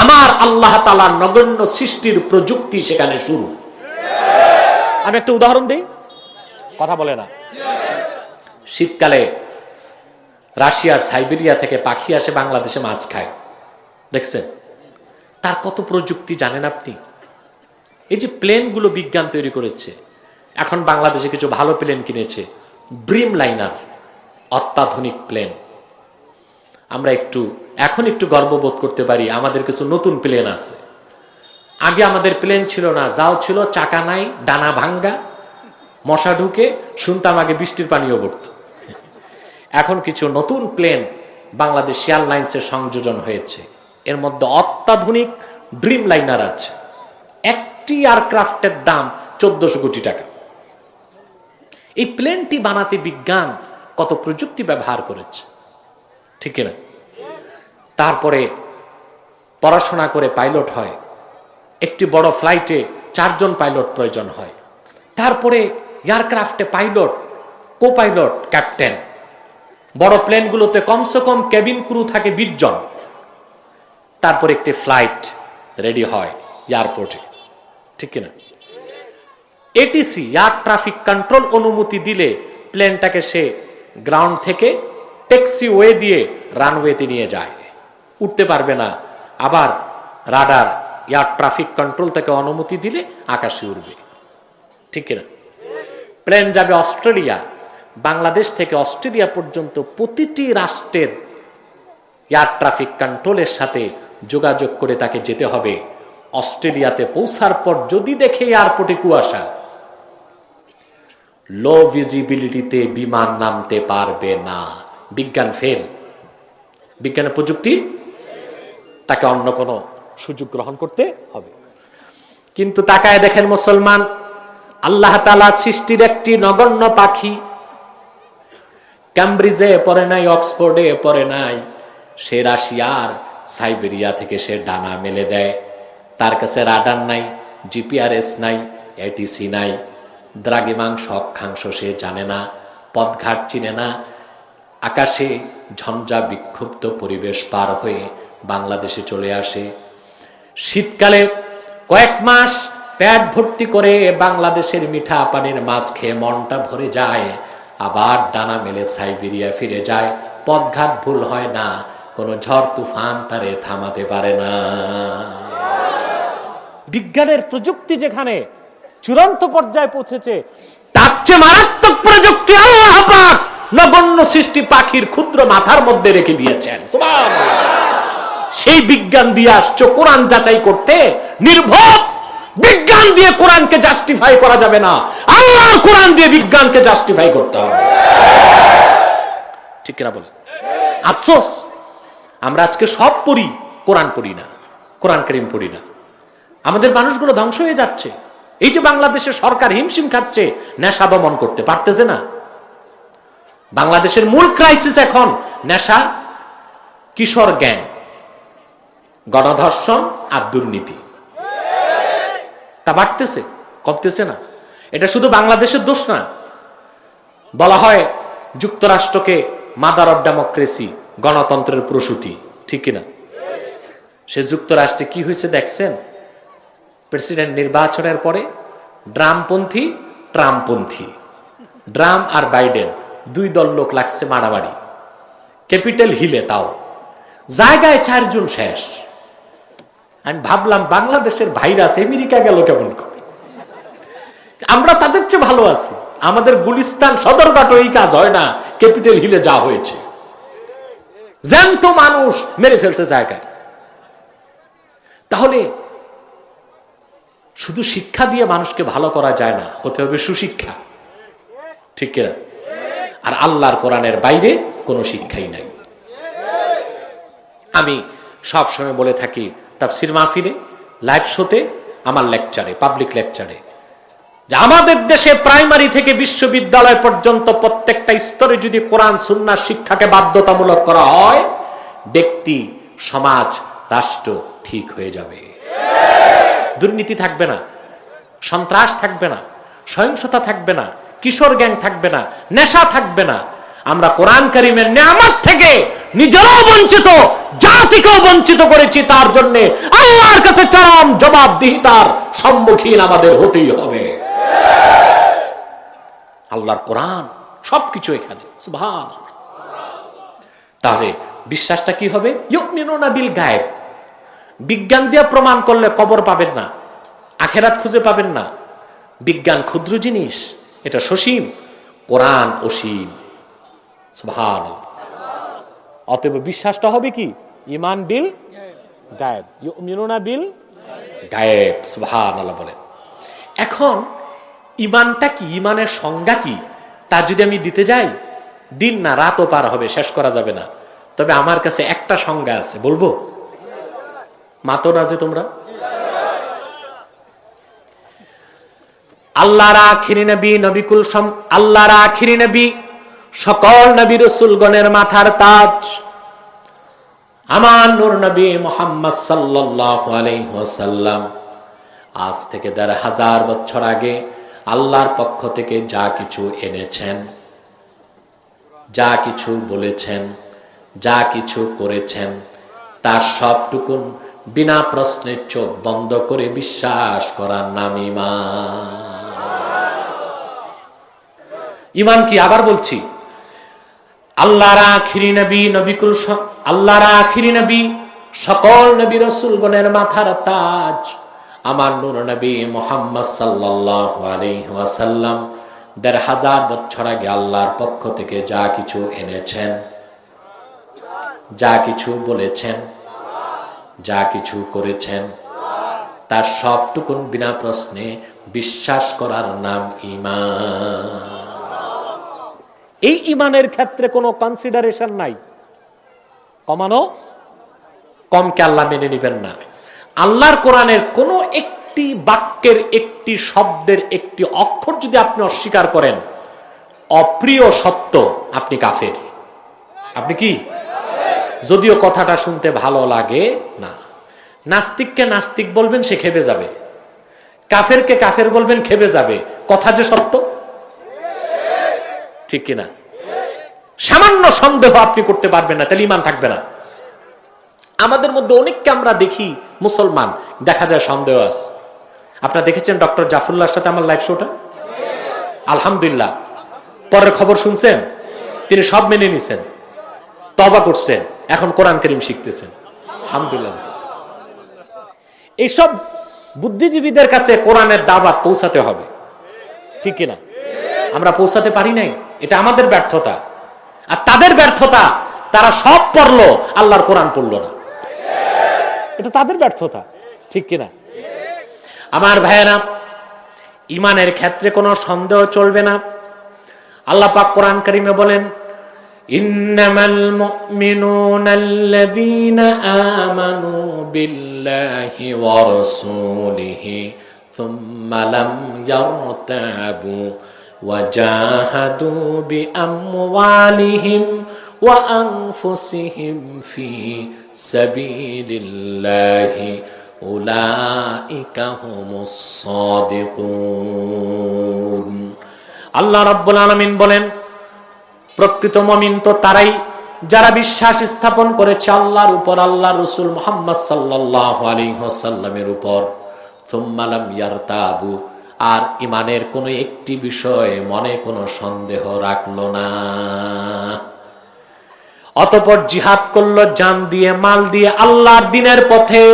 আমার আল্লাহ তাআলার নগণ্য সৃষ্টির প্রযুক্তি সেখানে শুরু। আমি একটা উদাহরণ দিই, কথা বলে না। শীতকালে রাশিয়ার সাইবেরিয়া থেকে পাখি আসে বাংলাদেশে মাছ খায়, দেখছেন? তার কত প্রযুক্তি জানেন আপনি? এই যে প্লেনগুলো বিজ্ঞান তৈরি করেছে, এখন বাংলাদেশে কিছু ভালো প্লেন কিনেছে, ড্রিম লাইনার, অত্যাধুনিক প্লেন। আমরা এখন একটু গর্ববোধ করতে পারি, আমাদের কিছু নতুন প্লেন আছে। আগে আমাদের প্লেন ছিল না, যাও ছিল চাকা নাই, ডানা ভাঙ্গা, মশা ঢুকে, শুনতাম আগে বৃষ্টির পানিও পড়তো। এখন কিছু নতুন প্লেন বাংলাদেশ এয়ারলাইন্সের সংযোজন হয়েছে, এর মধ্যে অত্যাধুনিক ড্রিম লাইনার আছে। একটি এয়ারক্রাফটের দাম 1400 কোটি টাকা। এই প্লেনটি বানাতে বিজ্ঞান কত প্রযুক্তি ব্যবহার করেছে, ঠিক না? তারপরে পড়াশোনা করে পাইলট হয়, একটি বড় ফ্লাইটে 4 জন পাইলট প্রয়োজন হয়। তারপরে এয়ারক্রাফটে পাইলট, কো পাইলট, ক্যাপ্টেন। বড় প্লেনগুলোতে কমসে কম কেবিন ক্রু থাকে 20 জন। তারপর একটি ফ্লাইট রেডি হয় এয়ারপোর্টে, ঠিক কিনা? এটিসি, এয়ার ট্রাফিক কন্ট্রোল, অনুমতি দিলে প্লেনটাকে সে গ্রাউন্ড থেকে ট্যাক্সি ওয়ে দিয়ে রানওয়েতে নিয়ে যায়, উঠতে পারবে না। আবার রাডার, এয়ার ট্রাফিক কন্ট্রোল থেকে অনুমতি দিলে আকাশে উড়বে, ঠিক কিনা? প্লেন যাবে অস্ট্রেলিয়া, বাংলাদেশ থেকে অস্ট্রেলিয়া পর্যন্ত প্রতিটি রাষ্ট্রের এয়ার ট্রাফিক কন্ট্রোলের সাথে যোগাযোগ করে তাকে যেতে হবে। অস্ট্রেলিয়াতে পৌঁছার পর যদি দেখে এয়ারপোর্টে কুয়াশা, লো ভিজিবিলিটিতে বিমান নামতে পারবে না, বিজ্ঞান ফেল, বিজ্ঞানের প্রযুক্তি, তাকে অন্য কোনো সুযোগ গ্রহণ করতে হবে। কিন্তু তাকায় দেখেন মুসলমান, আল্লাহ তাআলা সৃষ্টির একটি নগণ্য পাখি, ক্যামব্রিজে পড়ে নাই, অক্সফোর্ডে পড়ে নাই, সে রাশিয়ার সাইবেরিয়া থেকে সে ডানা মেলে দেয়। তার কাছে রাডার নাই, জিপিআরএস নাই, এটিসি নাই, দ্রাঘিমাংশ অক্ষাংশ সে জানে না, পথঘাট চিনে না। আকাশে ঝঞ্ঝা বিক্ষুব্ধ পরিবেশ পার হয়ে বাংলাদেশে চলে আসে। শীতকালে কয়েক মাস পেট ভর্তি করে বাংলাদেশের মিঠা পানির মাছ খেয়ে মনটা ভরে যায়, আবার ডানা মেলে সাইবেরিয়া ফিরে যায়। পথঘাট ভুল হয় না, কোনো ঝড় তুফান তারে থামাতে পারে না। বিজ্ঞানের প্রযুক্তি যেখানে চূড়ান্ত পর্যায়ে পৌঁছেছে, তার চেয়ে মারাত্মক প্রযুক্তি আল্লাহ পাক নগণ্য সৃষ্টি পাখির ক্ষুদ্র মাথার মধ্যে রেখে দিয়েছেন। সুবহানাল্লাহ। সেই বিজ্ঞান দিয়ে আসছে কোরআন যাচাই করতে। নির্ভর বিজ্ঞান দিয়ে কোরআনকে জাস্টিফাই করা যাবে না, আল্লাহর কোরআন দিয়ে বিজ্ঞানকে জাস্টিফাই করতে হবে। ঠিক কিনা বলে? আফসোস, আমরা আজকে সব পড়ি, কোরআন পড়ি না, কোরআন কারীম পড়ি না। আমাদের মানুষগুলো ধ্বংস হয়ে যাচ্ছে। এই যে বাংলাদেশের সরকার হিমশিম খাচ্ছে নেশা দমন করতে, পারতেছে না। বাংলাদেশের মূল ক্রাইসিস এখন নেশা, কিশোর গ্যাং, গণধর্ষণ আর দুর্নীতি। তা বাড়তেছে, কমতেছে না। এটা শুধু বাংলাদেশের দোষ না। বলা হয় যুক্তরাষ্ট্রকে মাদার অফ ডেমোক্রেসি, গণতন্ত্রের প্রসূতি, ঠিক কিনা? সে যুক্তরাষ্ট্রে কি হয়েছে দেখছেন? প্রেসিডেন্ট নির্বাচনের পরে ড্রামপন্থী ট্রাম্পপন্থী, ড্রাম আর বাইডেন দুই দল লোক লাগছে মারামারি ক্যাপিটাল হিলে, তাও জায়গায় 4 জন শেষ। আমি ভাবলাম বাংলাদেশের ভাইরাস আমেরিকা গেল কেমন করে? আমরা তাদের চেয়ে ভালো আছি। আমাদের গুলিস্তান সদরঘাটও এই কাজ হয় না, ক্যাপিটাল হিলে যা হয়েছে। জ্যান্ত মানুষ মেরে ফেলছে জায়গায়। তাহলে শুধু শিক্ষা দিয়ে মানুষকে ভালো করা যায় না, হতে হবে সুশিক্ষা, ঠিক কিনা? আর আল্লাহর কোরআনের বাইরে কোনো শিক্ষাই নাই। আমি সব সময় বলে থাকি তাফসীর মাহফিলে, লাইভ শোতে, আমার লেকচারে, পাবলিক লেকচারে, যে আমাদের দেশে প্রাইমারি থেকে বিশ্ববিদ্যালয় পর্যন্ত প্রত্যেকটা স্তরে যদি কোরআন সুন্নাহ শিক্ষাকে বাধ্যতামূলক করা হয়, ব্যক্তি, সমাজ, রাষ্ট্র ঠিক হয়ে যাবে। দুর্নীতি থাকবে না, সন্ত্রাস থাকবে না, সহিংসতা থাকবে না, কিশোর গ্যাং থাকবে না, নেশা থাকবে না। আমরা কোরআন কারীমের নিয়ামত থেকে নিজেরাও বঞ্চিত, জাতিকেও বঞ্চিত করেছি। তার জন্য আল্লাহর কাছে চরম জবাবদিহিতার সম্মুখীন আমাদের হতেই হবে। আল্লাহর কোরআন সবকিছু এখানে, সুবহানাল্লাহ। তাহলে বিশ্বাসটা কি হবে? ইউমিনুনা বিল গায়ব। বিজ্ঞান দিয়ে প্রমাণ করলে কবর পাবেন না, আখেরাত খুঁজে পাবেন না। বিজ্ঞান ক্ষুদ্র জিনিস, এটা সসীম, কোরআন অসীম। সুবহানাল্লাহ। অতএব বিশ্বাসটা হবে কি? ঈমান বিল গায়ব, ইউমিনুনা বিল গায়ব। সুবহানাল্লাহ বলে। এখন ঈমানটা কি, ঈমানের সংজ্ঞা কি, তা যদি আমি দিতে যাই, দিন না রাতও পার হবে, শেষ করা যাবে না। তবে আমার কাছে একটা সংজ্ঞা আছে, বলবো? মাতো না যে তোমরা? আল্লাহর আখিরি নবী, নবিকুল আল্লাহর আখিরি নবী, সকল নবী রাসূলগণের মাথার তাজ, আমার নূর নবী মুহাম্মদ সাল্লাল্লাহু আলাইহি ওয়াসাল্লাম আজ থেকে ১৫০০ বছর আগে আল্লাহর পক্ষ থেকে যা কিছু এনেছেন, যা কিছু বলেছেন, যা কিছু করেছেন, তার সবটুকুন বিনা প্রশ্নে চোখ বন্ধ করে বিশ্বাস করার নাম ঈমান। ঈমান কি? আবার বলছি, আল্লাহর আখিরি নবী, নবিকুল আল্লাহর আখিরি নবী, সকল নবী রাসূলগণের মাথার তাজ, আমার নূর নবী মুহাম্মদ সাল্লাল্লাহু আলাইহি ওয়াসাল্লাম ১৫০০ বছর আগে আল্লাহর পক্ষ থেকে যা কিছু এনেছেন, যা কিছু বলেছেন, যা কিছু করেছেন, তার সবটুকুন বিনা প্রশ্নে বিশ্বাস করার নাম ঈমান। এই ঈমানের ক্ষেত্রে কোনো কনসিডারেশন নাই, কমানো কমকে আল্লাহ মেনে নেবেন না। আল্লাহর কোরআনের কোনো একটি বাক্যের, একটি শব্দের, একটি অক্ষর যদি আপনি অস্বীকার করেন, অপ্রিয় সত্য, আপনি কাফের। আপনি কি? যদিও কথাটা শুনতে ভালো লাগে না। নাস্তিককে নাস্তিক বলবেন, সে খেপে যাবে। কাফেরকে কাফের বলবেন, খেপে যাবে। কথা যে সত্য, ঠিক কিনা? সামান্য সন্দেহ আপনি করতে পারবেন না, তাহলে ঈমান থাকবে না। আমাদের মধ্যে অনেককে আমরা দেখি মুসলমান, দেখা যায় সন্দেহ আছে। আপনারা দেখেছেন ডক্টর জাফরুল্লাহর সাথে আমার লাইভ শোটা? আলহামদুলিল্লাহ, পরের খবর শুনছেন? তিনি সব মেনে নিছেন, তওবা করছেন, এখন কোরআন কারীম শিখতেছেন। আলহামদুলিল্লাহ। এইসব বুদ্ধিজীবীদের কাছে কোরআনের দাওয়াত পৌঁছাতে হবে, ঠিক কিনা? আমরা পৌঁছাতে পারি নাই, এটা আমাদের ব্যর্থতা। আর তাদের ব্যর্থতা, তারা সব পড়লো, আল্লাহর কোরআন পড়লো না, এটা তাদের ব্যর্থতা, ঠিক কিনা? আমার ভাইয়েরা, ঈমানের ক্ষেত্রে কোনো সন্দেহ চলবে না। আল্লাহ পাক কোরআন কারীমে বলেন, ইন্নামাল মুমিনুনা আল্লাযীনা আমানু বিল্লাহি ওয়া রাসূলিহি সুম্মা লাম ইয়ারতাবু ওয়া জাহাদু বিআমওয়ালিহিম ওয়া আনফুসিহিম ফি সাবিলিল্লাহি উলাইকা হুমুস সাদিকুন। আল্লাহ রাব্বুল আলামিন বলেন, প্রকৃত মুমিন তো তারাই যারা বিশ্বাস স্থাপন করেছে আল্লাহর উপর, আল্লাহর রাসূল মুহাম্মদ সাল্লাল্লাহু আলাইহি ওয়াসাল্লামের উপর। সুম্মা লাম ইয়ারতাবু, আর ঈমানের কোনো একটি বিষয়ে মনে কোনো সন্দেহ রাখলো না। অতঃপর জিহাদ করলো জান দিয়ে, মাল দিয়ে, আল্লাহর দ্বীনের পথে।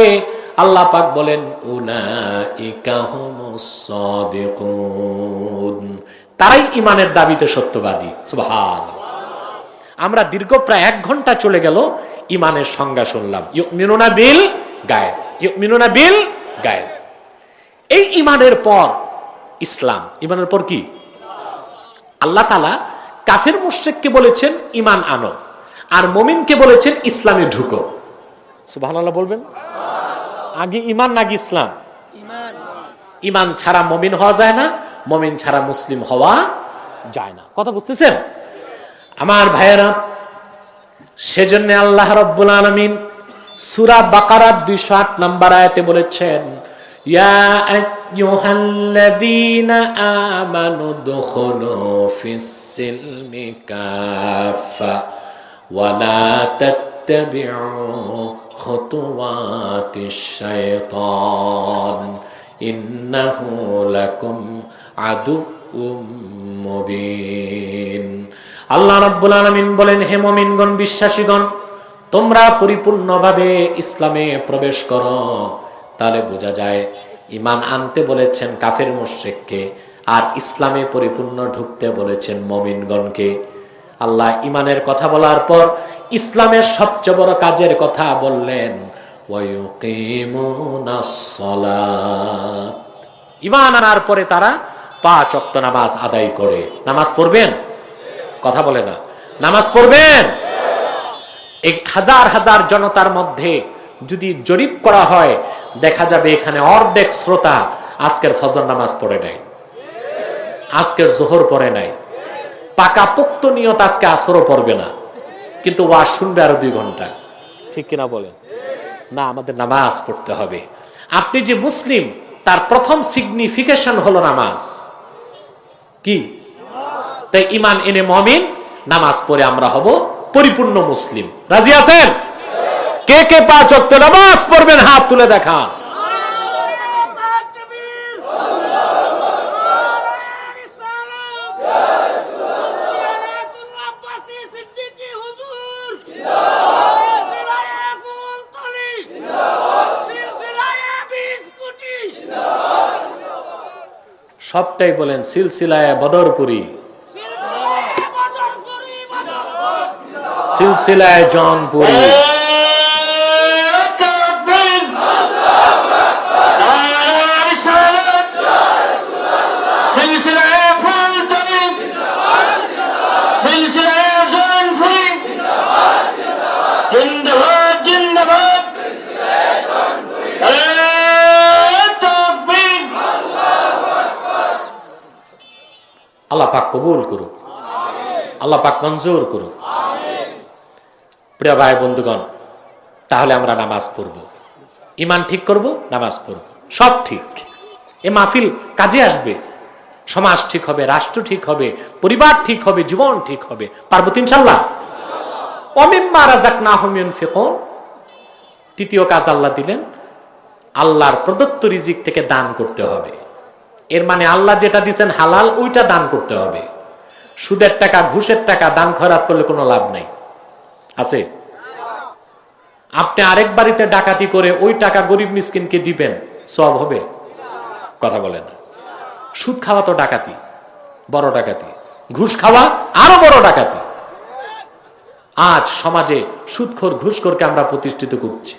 আল্লাহ পাক বলেন, উলাইকা হুমুস সাদিকুন, তারাই ঈমানের দাবিতে সত্যবাদী। সুবহানাল্লাহ। আমরা দীর্ঘ প্রায় 1 ঘন্টা চলে গেল ঈমানের সংজ্ঞা শুনলাম। ইউমিনুনা বিল গায়ব, ইউমিনুনা বিল গায়ব। এই ঈমানের পর ইসলাম, ঈমানের পর কি? আল্লাহ তাআলা কাফের মুশরিককে বলেছেন ঈমান আনো, আর মুমিনকে বলেছেন ইসলামে ঢুকো। সুবহানাল্লাহ বলবেন। আগে ঈমান নাকি ইসলাম? ঈমান ছাড়া মুমিন হওয়া যায় না, মুমিন ছাড়া মুসলিম হওয়া যায় না। কথা বুঝতেছেন আমার ভাইয়েরা? সেজন্য আল্লাহ রাব্বুল আলামিন সূরা বাকারার 208 নম্বর আয়াতে বলেছেন, ইয়া আইয়ুহাল্লাযীনা আমানু দুখুলু ফিস-সিলমি কাফা ওয়া লা তাত্তাবিউ খুতুওয়াতিশ শাইতান ইন্নাহু লাকুম আদুউম মুবিন। আল্লাহ রাব্বুল আলামিন বলেন, হে মুমিনগণ, বিশ্বাসীগণ, তোমরা পরিপূর্ণভাবে ইসলামে প্রবেশ করো। তাহলে বোঝা যায় ঈমান আনতে বলেছেন কাফের মুশরিককে, আর ইসলামে পরিপূর্ণ ঢুকতে বলেছেন মুমিনগণকে। আল্লাহ ঈমানের কথা বলার পর ইসলামের সবচেয়ে বড় কাজের কথা বললেন, ওয়া ইউকিমুনাস সালাত। ঈমান আনার পরে তারা 5 ওয়াক্ত নামাজ আদায় করে। নামাজ পড়বেন? কথা বলে না। নামাজ পড়বেন? এই হাজার হাজার জনতার মধ্যে যদি জরিপ করা হয়, দেখা যাবে এখানে অর্ধেক শ্রোতা আজকের ফজর নামাজ পড়ে নাই, আজকের জোহর পড়ে নাই, পাকা পোক্ত নিয়ত আজকে আসরও পড়বে না, কিন্তু ওয়াজ শুনবে আরো 2 ঘন্টা। ঠিক কিনা বলেন? না, আমাদের নামাজ পড়তে হবে। আপনি যে মুসলিম, তার প্রথম সিগনিফিকেশন হলো নামাজ। কি? তাই ঈমান এনে মুমিন, নামাজ পড়ে আমরা হব পরিপূর্ণ মুসলিম। রাজি আছেন? কে কে 5 ওয়াক্ত নামাজ পড়বেন হাত তুলে দেখান। সবটাই বলেন, সিলসিলায়ে বদরপুরি, সিলসিলায়ে জৌনপুরি। আল্লাহ পাক কবুল করুক, আল্লাহ পাক মঞ্জুর করুক। প্রিয় ভাই বন্ধুগণ, তাহলে আমরা নামাজ পড়ব, ঈমান ঠিক করব, নামাজ পড়ব, সব ঠিক। এ মাহফিল কাজে আসবে, সমাজ ঠিক হবে, রাষ্ট্র ঠিক হবে, পরিবার ঠিক হবে, জীবন ঠিক হবে। পারবো তো ইনশাআল্লাহ। ওয়ামিম্মা রাযাকনাহুম ইউনফিকুন, তৃতীয় কাজ আল্লাহ দিলেন, আল্লাহর প্রদত্ত রিজিক থেকে দান করতে হবে। এর মানে আল্লাহ যেটা দিচ্ছেন হালাল, ওইটা দান করতে হবে। সুদের টাকা, ঘুষের টাকা দান খয়রাত করলে কোনো লাভ নাই, আছে? আপনি আরেক বাড়িতে ডাকাতি করে ওই টাকা গরিব মিসকিনকে দিবেন, সওয়াব হবে? কথা বলে না। সুদ খাওয়া তো ডাকাতি, বড় ডাকাতি। ঘুষ খাওয়া আরো বড় ডাকাতি। আজ সমাজে সুদখোর ঘুষখোরকে আমরা প্রতিষ্ঠিত করছি।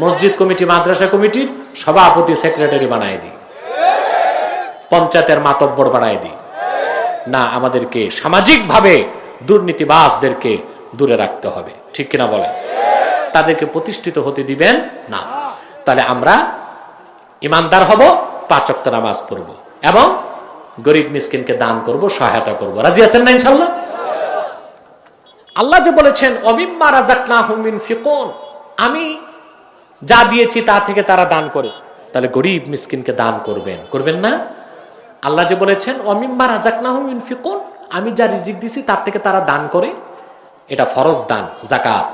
মসজিদ কমিটি, মাদ্রাসা কমিটির সভাপতি, সেক্রেটারি বানায় দিই, পঞ্চায়েতের মাতব্বর বানায় দিই। না, আমাদেরকে সামাজিকভাবে দুর্নীতিবাজদেরকে দূরে রাখতে হবে, ঠিক কিনা বলেন? তাদেরকে প্রতিষ্ঠিত হতে দিবেন না। তাহলে আমরা ইমানদার হব, 5 ওয়াক্ত নামাজ পড়ব এবং গরিব মিসকিনকে দান করব, সহায়তা করব। রাজি আছেন না ইনশাআল্লাহ? আল্লাহ যে বলেছেন ওয়ামিম্মা রাযাকনাহুম ইউনফিকুন, আমি যা দিয়েছি তা থেকে তারা দান করে, তাহলে গরিব মিসকিনকে দান করবেন, করবেন না? আল্লাহ যে বলেছেন ওয়ামিম্মা রাযাকনাহুম ইউনফিকুন, আমি যা রিজিক দিছি তার থেকে তারা দান করে, এটা ফরজ দান, যাকাত।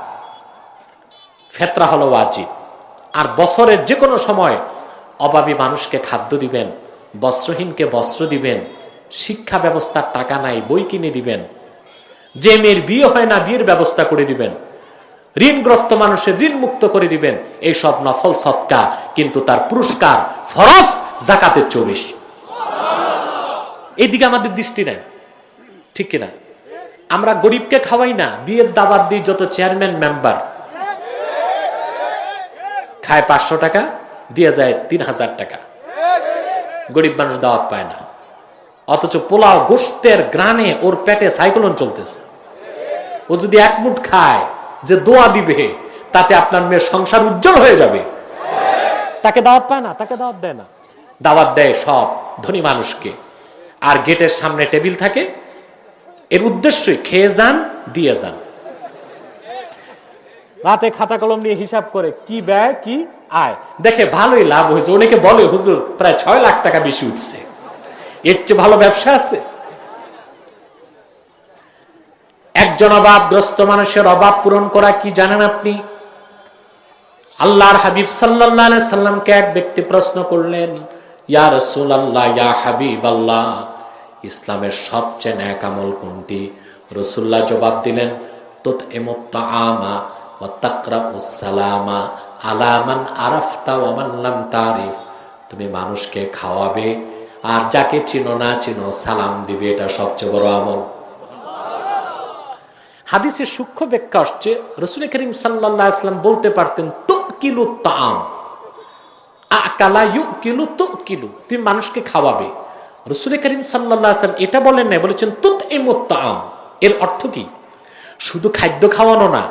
ফিতরা হলো ওয়াজিব। আর বছরের যে কোনো সময় অভাবী মানুষকে খাদ্য দিবেন, বস্ত্রহীনকে বস্ত্র দিবেন, শিক্ষা ব্যবস্থার টাকা নাই বই কিনে দিবেন, যে মেয়ের বিয়ে হয় না বিয়ের ব্যবস্থা করে দিবেন, ঋণগ্রস্ত মানুষের ঋণ মুক্ত করে দিবেন। এই সব নফল সদকা, কিন্তু তার পুরস্কার ফরজ যাকাতের 24। এইদিকে আমাদের দৃষ্টি নাই, ঠিক কিনা? আমরা গরিবকে খাওয়াই না, বিয়ের দাওয়াত দিই যত চেয়ারম্যান মেম্বার, খায় 500 টাকা, দিয়ে যায় 3000 টাকা। গরিব মানুষ দাওয়াত পায় না, অথচ পোলাও গোশতের গ্রানে ওর পেটে সাইক্লোন চলতেছে। ও যদি এক মুঠ খায়, যে দোয়া দিবে তাতে আপনার মেয়ের সংসার উজ্জ্বল হয়ে যাবে, তাকে দাওয়াত পায় না, তাকে দাওয়াত দেয় না। দাওয়াত দেয় সব ধনী মানুষকে। আর গেটের সামনে টেবিল থাকে, এর উদ্দেশ্যই খেয়ে যান, দিয়ে যান। রাতে খাতা কলম নিয়ে হিসাব করে কি ব্যয় কি আয়, দেখে ভালোই লাভ হয়েছে। অনেকে বলে হুজুর প্রায় 6 লাখ টাকা বেশি উঠছে, এর চেয়ে ভালো ব্যবসা আছে? একজন অভাবগ্রস্ত মানুষের অভাব পূরণ করা কি জানেন আপনি? আল্লাহর হাবিব সাল্লাল্লাহু আলাইহি সাল্লামকে এক ব্যক্তি প্রশ্ন করলেন, ইয়া রাসূলুল্লাহ, ইয়া হাবিবাল্লাহ, ইসলামের সবচেয়ে নেক আমল কোনটি? রাসূলুল্লাহ জবাব দিলেন, তুতইমুত তাআমা ওয়া তাকরাউস সালামা আলা মান আরাফতা ওয়া মান লাম তারিফ। তুমি মানুষকে খাওয়াবে আর যাকে চিনো না চিনো সালাম দিবে, এটা সবচেয়ে বড় আমল। হাদিসের সূক্ষ্ম ব্যাখ্যা আসছে, রাসূল করিম সাল্লাল্লাহু আলাইহি ওয়াসাল্লাম বলতে পারতেন তুকিলুত তাআম, আকালা ইউকিলু তুকিলু, তুমি মানুষকে খাওয়াবে। রাসূল করিম সাল্লাল্লাহু আলাইহি ওয়াসাল্লাম এটা বলেন না, বলেছেন তুতইমুত তাআম। এর অর্থ কি? শুধু খাদ্য খাওয়ানো না,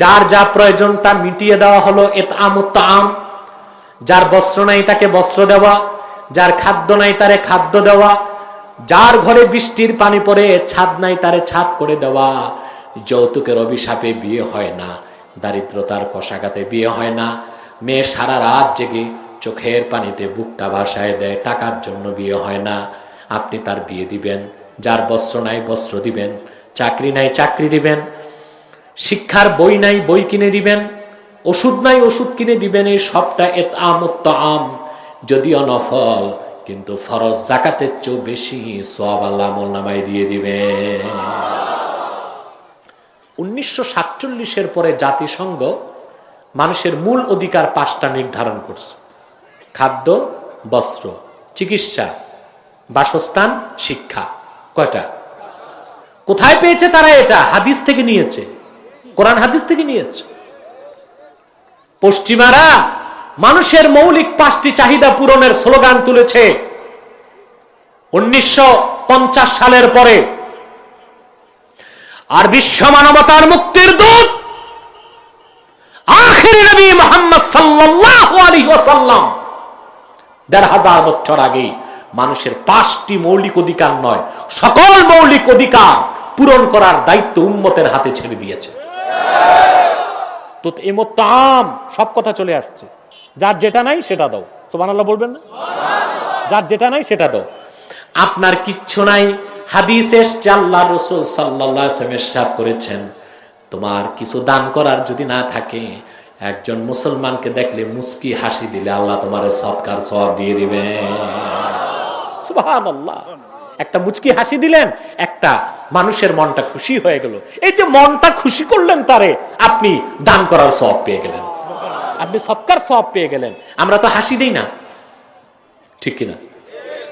যার যা প্রয়োজন তা মিটিয়ে দেওয়া হলো ইতআমুত তাআম। যার বস্ত্র নাই তাকে বস্ত্র দেওয়া, যার খাদ্য নাই তারে খাদ্য দেওয়া, যার ঘরে বৃষ্টির পানি পড়ে ছাদ নাই তারে ছাদ করে দেওয়া। যৌতুকের অভিশাপে বিয়ে হয় না, দারিদ্রতার কষাঘাতে বিয়ে হয় না, মেয়ে সারা রাত জেগে চোখের পানিতে বুকটা ভাসায় দেয়, টাকার জন্য বিয়ে হয় না। আপনি তার বিয়ে দিবেন, যার বস্ত্র নাই বস্ত্র দিবেন, চাকরি নাই চাকরি দিবেন, শিক্ষার বই নাই বই কিনে দিবেন, ওষুধ নাই ওষুধ কিনে দিবেন। এই সবটা ইতআমুত তাআম, যদিও নফল কিন্তু ফরজ যাকাতের চেয়ে বেশি সওয়াব আল্লাহ আমলনামায় দিয়ে দিবেন। 1947 পরে জাতিসংঘ মানুষের মূল অধিকার 5টা নির্ধারণ করছে: খাদ্য, বস্ত্র, চিকিৎসা, বাসস্থান, শিক্ষা। কয়টা? কোথায় পেয়েছে তারা? এটা হাদিস থেকে নিয়েছে, কোরআন হাদিস থেকে নিয়েছে। পশ্চিমারা মানুষের মৌলিক 5টি চাহিদা পূরণের স্লোগান তুলেছে 1950 সালের পরে। আর বিশ্ব মানবতার মুক্তির দূত আখির নবী মুহাম্মদ সাল্লাল্লাহু আলাইহি ওয়াসাল্লাম 1500 বছর আগে মানুষের 5টি মৌলিক অধিকার নয়, সকল মৌলিক অধিকার পূরণ করার দায়িত্ব উম্মতের হাতে ছেড়ে দিয়েছে। তো ইমুত তাআম, সব কথা চলে আসছে, যার যেটা নাই সেটা দাও। সুবহানাল্লাহ বলবেন না? যার যেটা নাই সেটা দাও। আপনার কিচ্ছু নাই, হাদিসে এসেছে আল্লাহ রাসূল সাল্লাল্লাহু আলাইহি ওয়াসাল্লাম ইরশাদ করেছেন, তোমার কিছু দান করার যদি না থাকে, একজন মুসলমানকে দেখলে মুস্কি হাসি দিলে আল্লাহ তোমার সদকার সওয়াব দিয়ে দিবে। সুবহানাল্লাহ। একটা মুচকি হাসি দিলেন, একটা মানুষের মনটা খুশি হয়ে গেল। এই যে মনটা খুশি করলেন তারে, আপনি দান করার সওয়াব পেয়ে গেলেন, আপনি সদকার সওয়াব পেয়ে গেলেন। আমরা তো হাসি দেই না, ঠিক কিনা?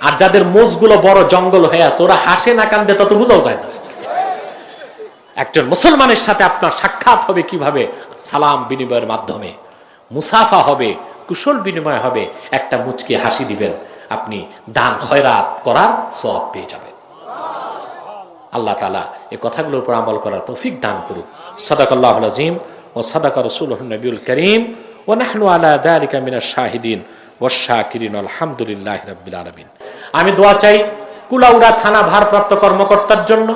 আর যাদের মোষগুলো বড় জঙ্গল হয়ে আছে, ওরা হাসে না কান্দে তত বোঝাও যায় না। একজন মুসলমানের সাথে আপনার সাক্ষাৎ হবে কিভাবে? সালাম বিনিময়ের মাধ্যমে, মুসাফা হবে, কুশল বিনিময় হবে, একটা মুচকি হাসি দিবেন, আপনি দান খয়রাত করার সওয়াব পেয়ে যাবেন। আল্লাহ তাআলা এই কথাগুলোর উপর আমল করার তৌফিক দান করুক। সাদাকাল্লাহুল আযীম ওয়া সাদাকা রাসূলুহুন নবিয়ুল কারীম ওয়া নাহনু আলা যালিকা মিনাশ শাহিদিন ওয়াশ শাকিরিন আলহামদুলিল্লাহি রাব্বিল আলামিন। আমি দোয়া চাই কুলাউড়া থানা ভারপ্রাপ্ত কর্মকর্তার জন্য,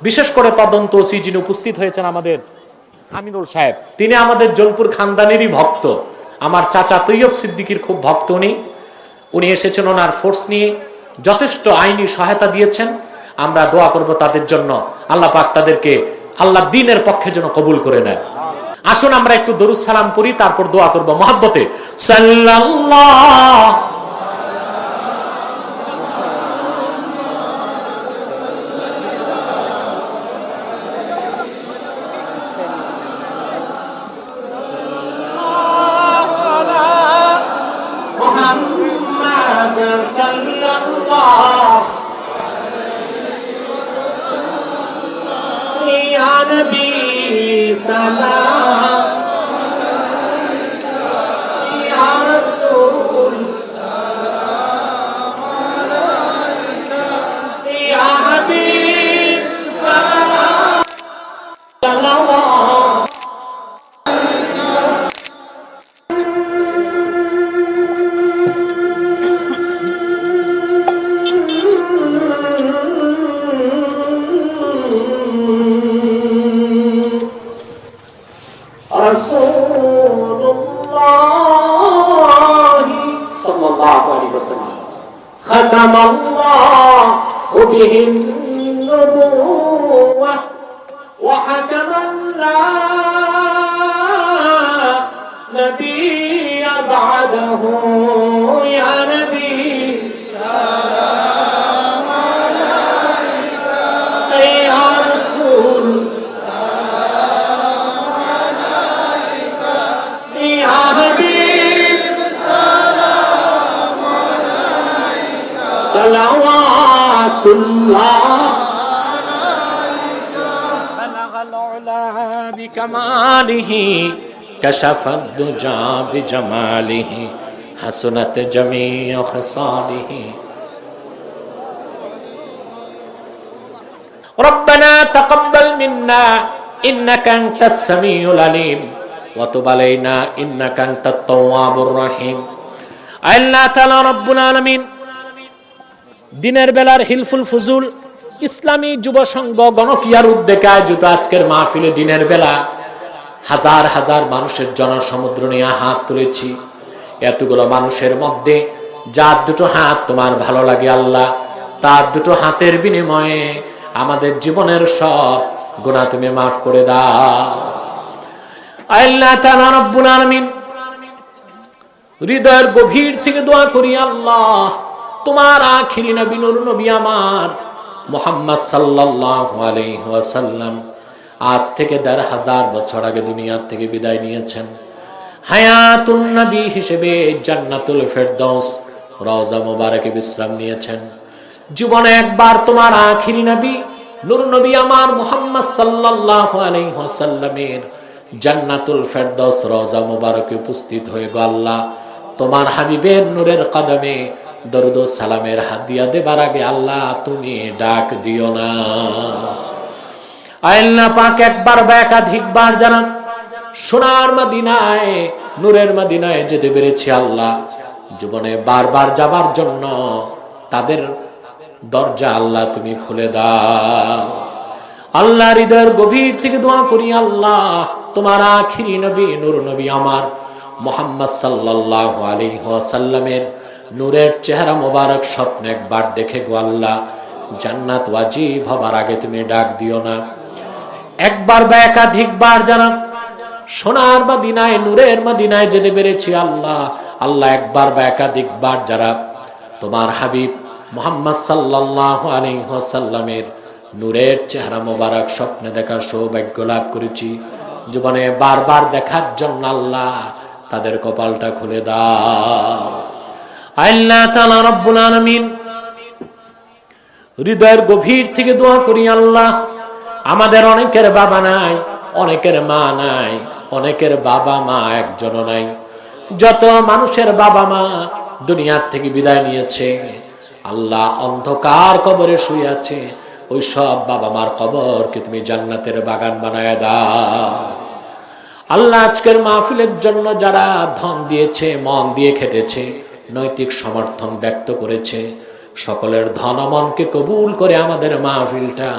বিশেষ করে তদন্ত ওসি যিনি উপস্থিত হয়েছেন আমাদের আমিনুল সাহেব, তিনি আমাদের জলপুর খানদানেরই ভক্ত, আমার চাচা তৈয়ব সিদ্দিকীর খুব ভক্ত উনি এসেছেন ওনার ফোর্স নিয়ে, যথেষ্ট আইনি সহায়তা দিয়েছেন। আমরা দোয়া করব তাদের জন্য, আল্লাহ পাক তাদেরকে আল্লাহ দ্বীনের পক্ষে যেন কবুল করে নেন। আসুন আমরা একটু দরুদ সালাম পড়ি, তারপর দোয়া করব মহব্বতে। সাল্লাল্লাহু ختم الله به النبوة وحكما لا نبي بعده يا نبي السلام عليك يا رسول السلام عليك يا حبيب السلام عليك صلوات الله بلغ العلا بكماله كشف الدجى بجماله حسنت جميع خصاله ربنا تقبل منا إنك أنت السميع العليم وتب علينا إنك أنت التواب الرحيم আল্লাহ তাআলা রব্বুল আলামিন দিনের বেলার হিলফুল ফুজুল ইসলামী যুব সংঘ গণফিয়ার উদ্যোগে আয়োজিত আজকের মাহফিলে দিনের বেলা হাজার হাজার মানুষের জনসমুদ্র নিয়ে হাত তুলেছি। এতগুলো মানুষের মধ্যে যার দুটো হাত তোমার ভালো লাগে আল্লাহ, তার দুটো হাতের বিনিময়ে আমাদের জীবনের সব গুনাহ তুমি মাফ করে দাও। আল্লাহ তাআলা রব্বুল আলামিন হৃদয়ের গভীর থেকে দোয়া করি আল্লাহ, তোমার আখিরি নবী নূর নবী আমার মুহাম্মদ সাল্লাল্লাহু আলাইহি ওয়াসাল্লাম আজ থেকে ১৫০০ বছর আগে দুনিয়ার থেকে বিদায় নিয়েছেন। হায়াতুন নবী হিসেবে জান্নাতুল ফেরদৌস রওজা মুবারকে বিশ্রাম নিয়েছেন। জীবনে একবার তোমার আখিরি নবী নূর নবী আমার মুহাম্মদ সাল্লাল্লাহু আলাইহি ওয়াসাল্লামের জান্নাতুল ফেরদৌস রওজা মুবারকে উপস্থিত হয়ে গো আল্লাহ, তোমার হাবিবের নূরের কদমে দরুদ ও সালামের হাদিয়া দেবার আগে আল্লাহ তুমি ডাক দিও না। আল্লাহ পাক একবার বা একাধিকবার জানা সোনার মদিনায় নূরের মদিনায় যেতে পেরেছি আল্লাহ, জীবনে বারবার যাবার জন্য তাদের দরজা আল্লাহ তুমি খুলে দাও। আল্লাহ হৃদয়ের গভীর থেকে দোয়া করি আল্লাহ, তোমার আখিরি নবী নূর নবী আমার মুহাম্মদ সাল্লাল্লাহু আলাইহি ওয়াসাল্লামের নূরের চেহারা মোবারক স্বপ্নে একবার দেখে গো আল্লাহ, জান্নাত ওয়াজিব হবার আগে তুমি ডাক দিও না। একবার বা একাধিকবার যারা সোনার মদিনায়, নূরের মদিনায় যেতে পেরেছি আল্লাহ, আল্লাহ একবার বা একাধিকবার যারা তোমার হাবিব মুহাম্মদ সাল্লাল্লাহু আলাইহি ওয়াসাল্লামের নূরের চেহারা মোবারক স্বপ্নে দেখার সৌভাগ্য লাভ করেছি, জীবনে বারবার দেখার জন্য আল্লাহ তাদের কপালটা খুলে দাও। আল্লাহ তাআলা রব্বুল আলামিন, হৃদয়ের গভীর থেকে দোয়া করি আল্লাহ, আমাদের অনেকের বাবা নাই, অনেকের মা নাই, অনেকের বাবা মা একজনও নাই। যত মানুষের বাবা মা দুনিয়ার থেকে বিদায় নিয়েছে আল্লাহ, অন্ধকার কবরে শুয়ে আছে, ওই সব বাবা মার কবরকে তুমি জান্নাতের বাগান বানায় দাও। আল্লাহ, আজকের মাহফিলের জন্য যারা ধন দিয়েছে, মন দিয়ে খেটেছে, নৈতিক সমর্থন ব্যক্ত করেছে, সকলের ধন মনকে কবুল করে আমাদের মাহফিলটা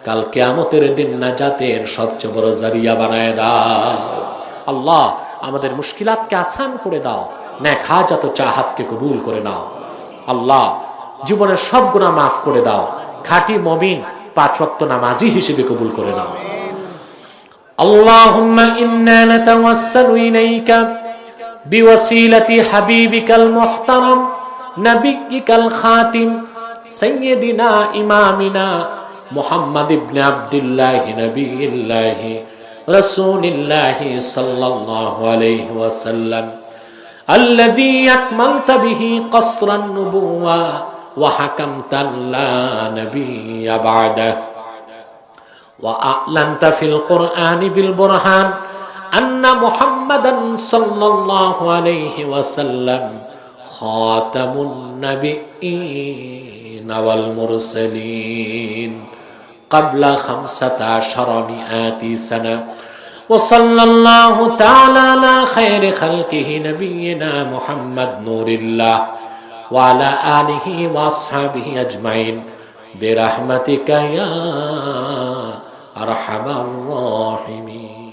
কাল কিয়ামতের দিন নাজাতের সবচেয়ে বড় জারিয়া বানায় দাও। আল্লাহ, আমাদের মুশকিলাতকে আসান করে দাও, নেক হাজাত ও চাহাতকে কবুল করে নাও। আল্লাহ, জীবনের সব গুনাহ মাফ করে দাও, খাঁটি মুমিন 5 ওয়াক্ত নামাজি হিসেবে কবুল করে নাও। আল্লাহুম্মা ইন্না নাতাওয়াসসালু ইলাইকা বিওয়াসিলাতি হাবিবিকাল মুহতারাম নাবিয়িকাল খাতিম সাইয়্যিদিনা ইমামিনা মুহাম্মদ ইবনে আব্দুল্লাহ নবিয়্যিল্লাহ রাসূলিল্লাহ সাল্লাল্লাহু আলাইহি ওয়াসাল্লাম আল্লাযী আকমালতা বিহি কসরান নুবুওয়া ওয়া হাকামতা লা নাবিয়্যা বা'দাহু ওয়া আ'লানতা ফিল কুরআনি বিল বুরহান আন্না মুহাম্মাদান সাল্লাল্লাহু আলাইহি ওয়াসাল্লাম খাতামুন নাবিয়্যিন ওয়াল মুরসালিন ক্বাবলা 15 সানা ওয়া সাল্লাল্লাহু তাআলা আলা খায়রি খালকিহি নাবিয়িনা মুহাম্মদ নূরিল্লাহ ওয়া আলা আলিহি ওয়া আসহাবিহি আজমাইন বিরহমাতিকা ইয়া আরহামার রাহিমিন।